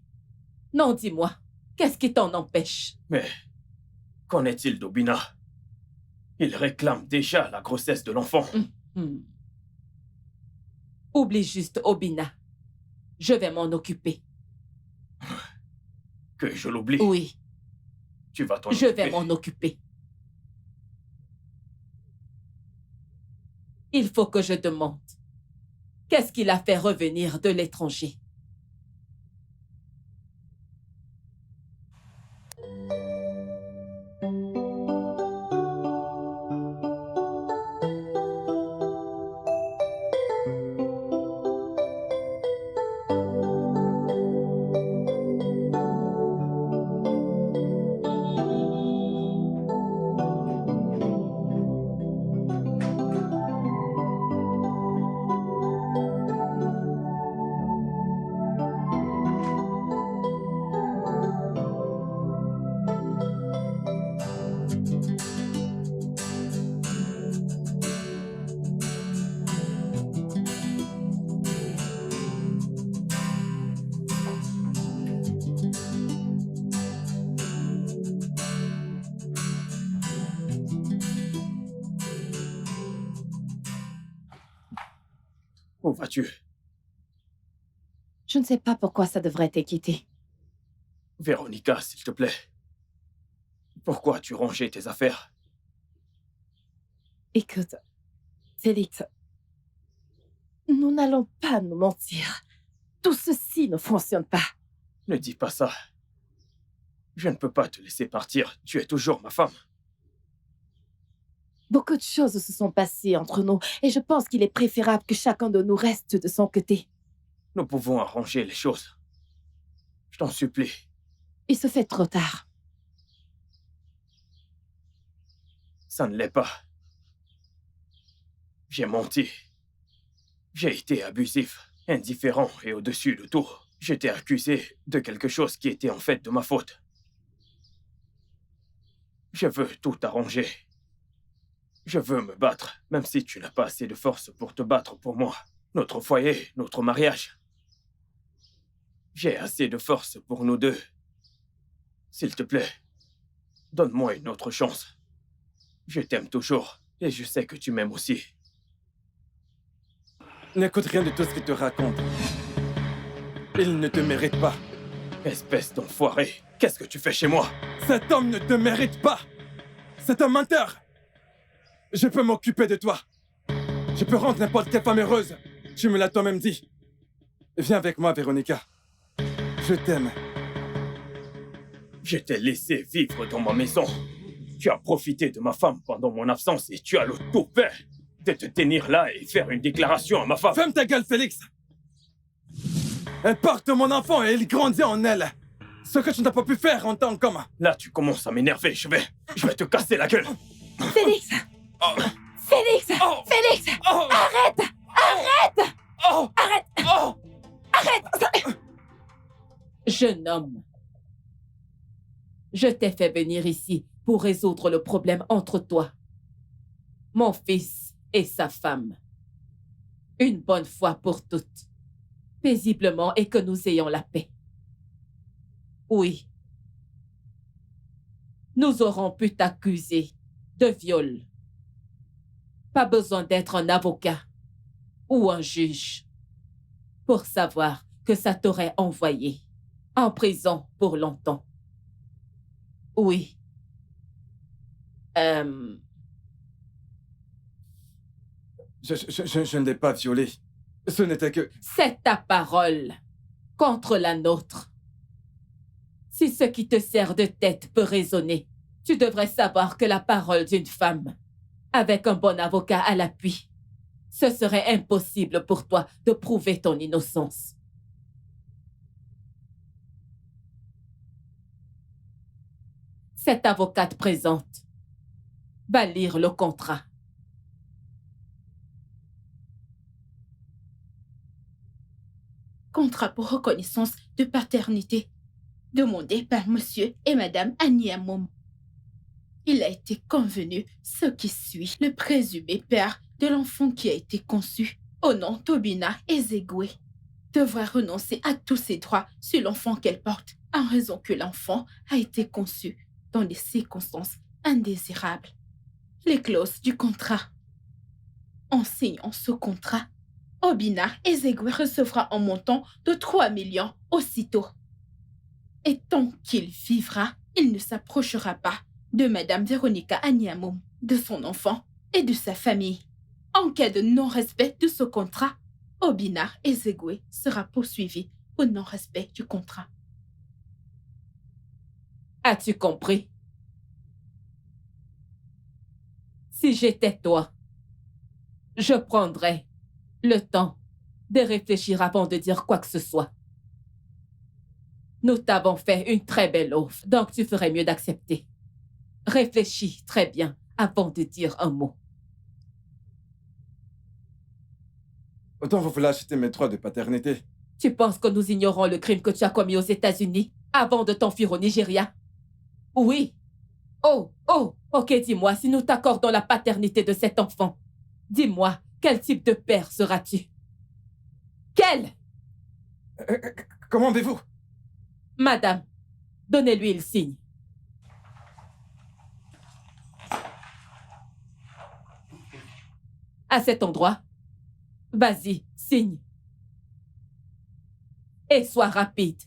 Non, dis-moi, qu'est-ce qui t'en empêche? Mais qu'en est-il d'Obina? Il réclame déjà la grossesse de l'enfant. Oublie juste Obina. Je vais m'en occuper. Que je l'oublie? Oui. Tu vas t'en occuper? Je vais m'en occuper. Il faut que je demande. Qu'est-ce qui l'a fait revenir de l'étranger? Où vas-tu? Je ne sais pas pourquoi ça devrait t'inquiéter. Véronica, s'il te plaît. Pourquoi as-tu rangé tes affaires? Écoute, Félix, nous n'allons pas nous mentir. Tout ceci ne fonctionne pas. Ne dis pas ça. Je ne peux pas te laisser partir. Tu es toujours ma femme. Beaucoup de choses se sont passées entre nous et je pense qu'il est préférable que chacun de nous reste de son côté. Nous pouvons arranger les choses. Je t'en supplie. Il se fait trop tard. Ça ne l'est pas. J'ai menti. J'ai été abusif, indifférent et au-dessus de tout. J'étais accusé de quelque chose qui était en fait de ma faute. Je veux tout arranger. Je veux me battre, même si tu n'as pas assez de force pour te battre pour moi. Notre foyer, notre mariage. J'ai assez de force pour nous deux. S'il te plaît, donne-moi une autre chance. Je t'aime toujours et je sais que tu m'aimes aussi. N'écoute rien de tout ce qu'il te raconte. Il ne te mérite pas. Espèce d'enfoiré, qu'est-ce que tu fais chez moi? Cet homme ne te mérite pas. C'est un menteur. Je peux m'occuper de toi. Je peux rendre n'importe quelle femme heureuse. Tu me l'as toi-même dit. Viens avec moi, Véronica. Je t'aime. Je t'ai laissé vivre dans ma maison. Tu as profité de ma femme pendant mon absence et tu as le toupet de te tenir là et faire une déclaration à ma femme. Ferme ta gueule, Félix. Elle porte mon enfant et il grandit en elle. Ce que tu n'as pas pu faire en tant qu'homme. Là, tu commences à m'énerver. Je vais te casser la gueule. Félix! Oh. Félix! Oh. Félix! Oh. Arrête! Arrête! Oh. Arrête! Oh. Arrête! Jeune homme, je t'ai fait venir ici pour résoudre le problème entre toi, mon fils et sa femme. Une bonne fois pour toutes, paisiblement et que nous ayons la paix. Oui. Nous aurons pu t'accuser de viol. Pas besoin d'être un avocat ou un juge pour savoir que ça t'aurait envoyé en prison pour longtemps. Oui. Je ne l'ai pas violée. Ce n'était que... C'est ta parole contre la nôtre. Si ce qui te sert de tête peut raisonner, tu devrais savoir que la parole d'une femme, avec un bon avocat à l'appui, ce serait impossible pour toi de prouver ton innocence. Cette avocate présente va lire le contrat. Contrat pour reconnaissance de paternité, demandé par Monsieur et Madame Anyamom. Il a été convenu ce qui suit le présumé père de l'enfant qui a été conçu au nom d'Obina Ezegwe devra renoncer à tous ses droits sur l'enfant qu'elle porte en raison que l'enfant a été conçu dans des circonstances indésirables. Les clauses du contrat. En signant ce contrat, Obina Ezegwe recevra un montant de 3 millions aussitôt. Et tant qu'il vivra, il ne s'approchera pas de Madame Véronica Anyamom, de son enfant et de sa famille. En cas de non-respect de ce contrat, Obina Ezegwe sera poursuivi pour non-respect du contrat. As-tu compris? Si j'étais toi, je prendrais le temps de réfléchir avant de dire quoi que ce soit. Nous t'avons fait une très belle offre, donc tu ferais mieux d'accepter. Réfléchis très bien avant de dire un mot. Autant vous voulez acheter mes droits de paternité. Tu penses que nous ignorons le crime que tu as commis aux États-Unis avant de t'enfuir au Nigeria? Oui. Oh, ok, dis-moi, si nous t'accordons la paternité de cet enfant, dis-moi, quel type de père seras-tu? Quel? Commandez-vous. Madame, donnez-lui le signe. À cet endroit, vas-y, signe. Et sois rapide.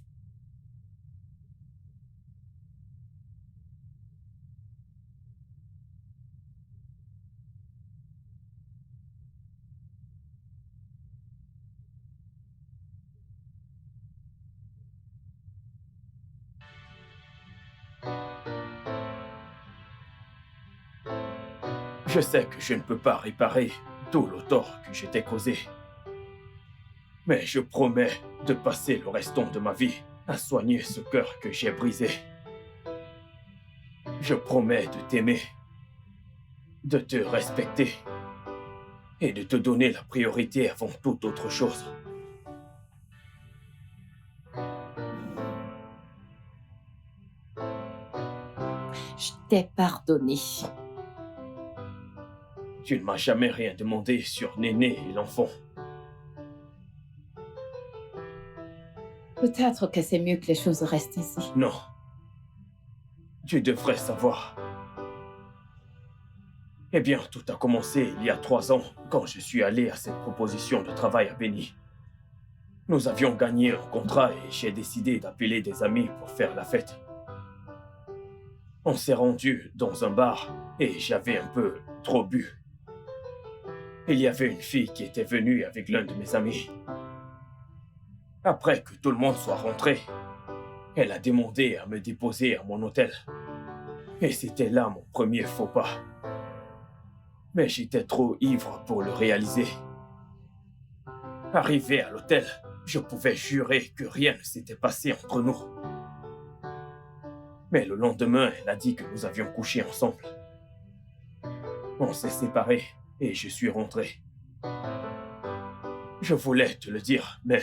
Je sais que je ne peux pas réparer tout le tort que je t'ai causé. Mais je promets de passer le restant de ma vie à soigner ce cœur que j'ai brisé. Je promets de t'aimer, de te respecter et de te donner la priorité avant toute autre chose. Je t'ai pardonné. Tu ne m'as jamais rien demandé sur Néné et l'enfant. Peut-être que c'est mieux que les choses restent ici. Non. Tu devrais savoir. Eh bien, tout a commencé il y a 3 ans, quand je suis allé à cette proposition de travail à Beni. Nous avions gagné un contrat et j'ai décidé d'appeler des amis pour faire la fête. On s'est rendu dans un bar et j'avais un peu trop bu. Il y avait une fille qui était venue avec l'un de mes amis. Après que tout le monde soit rentré, elle a demandé à me déposer à mon hôtel. Et c'était là mon premier faux pas. Mais j'étais trop ivre pour le réaliser. Arrivé à l'hôtel, je pouvais jurer que rien ne s'était passé entre nous. Mais le lendemain, elle a dit que nous avions couché ensemble. On s'est séparés et je suis rentré. Je voulais te le dire, mais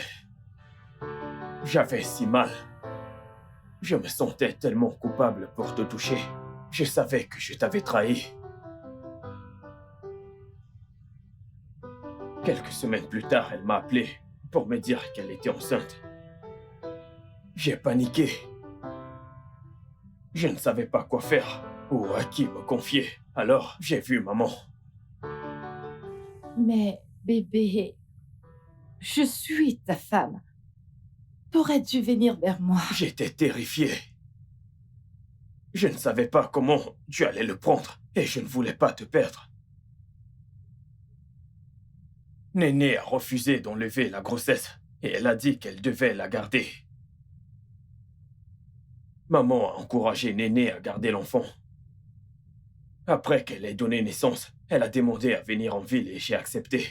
j'avais si mal. Je me sentais tellement coupable pour te toucher. Je savais que je t'avais trahi. Quelques semaines plus tard, elle m'a appelé pour me dire qu'elle était enceinte. J'ai paniqué. Je ne savais pas quoi faire ou à qui me confier. Alors, j'ai vu maman. Mais bébé, Je suis ta femme. T'aurais dû venir vers moi. J'étais terrifié. Je ne savais pas comment tu allais le prendre et je ne voulais pas te perdre. Néné a refusé d'enlever la grossesse et elle a dit qu'elle devait la garder. Maman a encouragé Néné à garder l'enfant. Après qu'elle ait donné naissance, elle a demandé à venir en ville et j'ai accepté.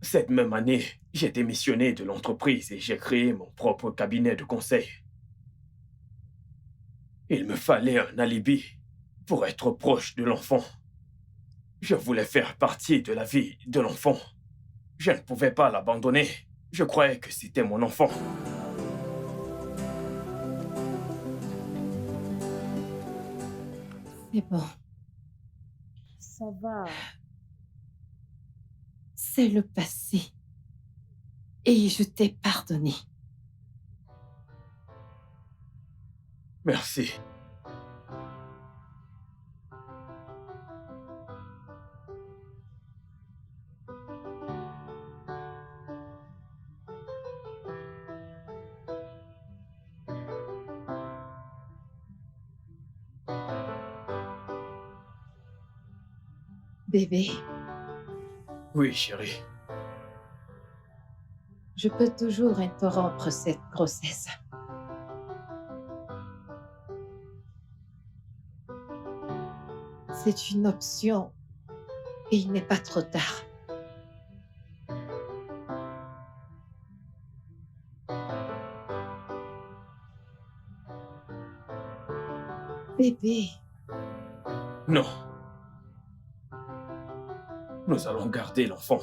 Cette même année, j'ai démissionné de l'entreprise et j'ai créé mon propre cabinet de conseil. Il me fallait un alibi pour être proche de l'enfant. Je voulais faire partie de la vie de l'enfant. Je ne pouvais pas l'abandonner. Je croyais que c'était mon enfant. C'est bon. Ça va. C'est le passé. Et je t'ai pardonné. Merci. Bébé, Oui, chérie. je peux toujours interrompre cette grossesse. C'est une option et il n'est pas trop tard. Bébé, Non. Nous allons garder l'enfant.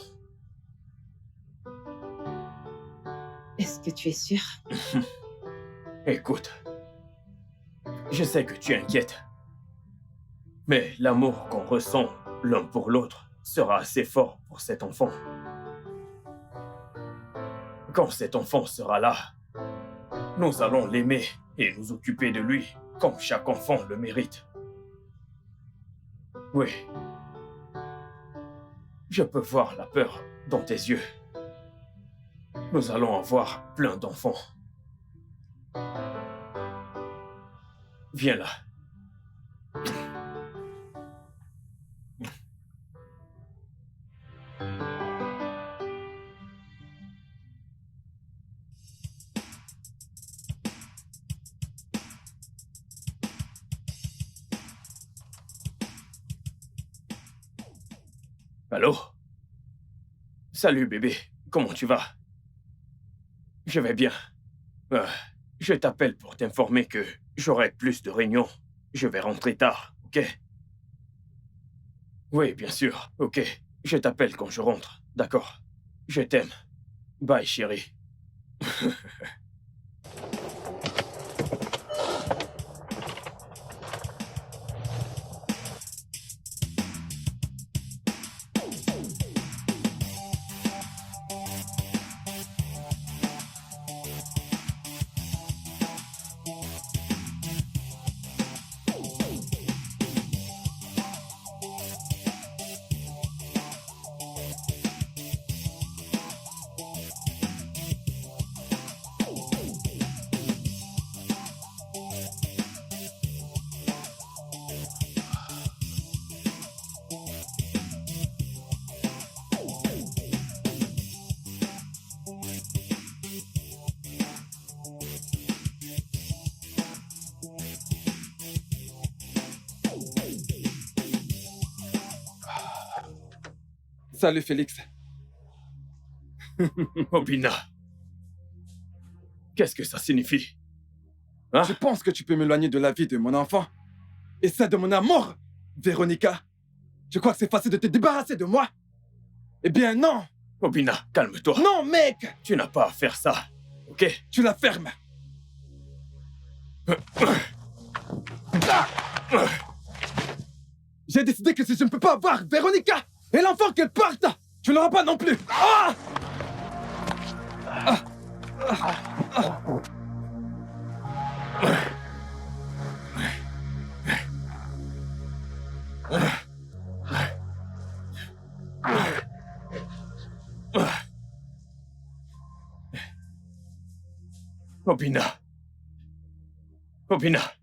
est-ce que tu es sûr? Écoute, je sais que tu es inquiète. Mais l'amour qu'on ressent l'un pour l'autre sera assez fort pour cet enfant. Quand cet enfant sera là, nous allons l'aimer et nous occuper de lui comme chaque enfant le mérite. Oui. Je peux voir la peur dans tes yeux. Nous allons avoir plein d'enfants. Viens là. Allô? Salut bébé, comment tu vas? Je vais bien. Je t'appelle pour t'informer que j'aurai plus de réunions. Je vais rentrer tard, ok? Oui, bien sûr, ok. Je t'appelle quand je rentre, d'accord? Je t'aime. Bye, chérie. Salut Félix. Obina. Qu'est-ce que ça signifie? Hein? Je pense que tu peux m'éloigner de la vie de mon enfant et celle de mon amour, Véronica. Je crois que c'est facile de te débarrasser de moi. Eh bien non. Obina, calme-toi. Non, mec. Tu n'as pas à faire ça, ok? Tu la fermes. J'ai décidé que si je ne peux pas avoir Véronica et l'enfant qu'elle porte, tu l'auras pas non plus. Ah! Obina. Obina.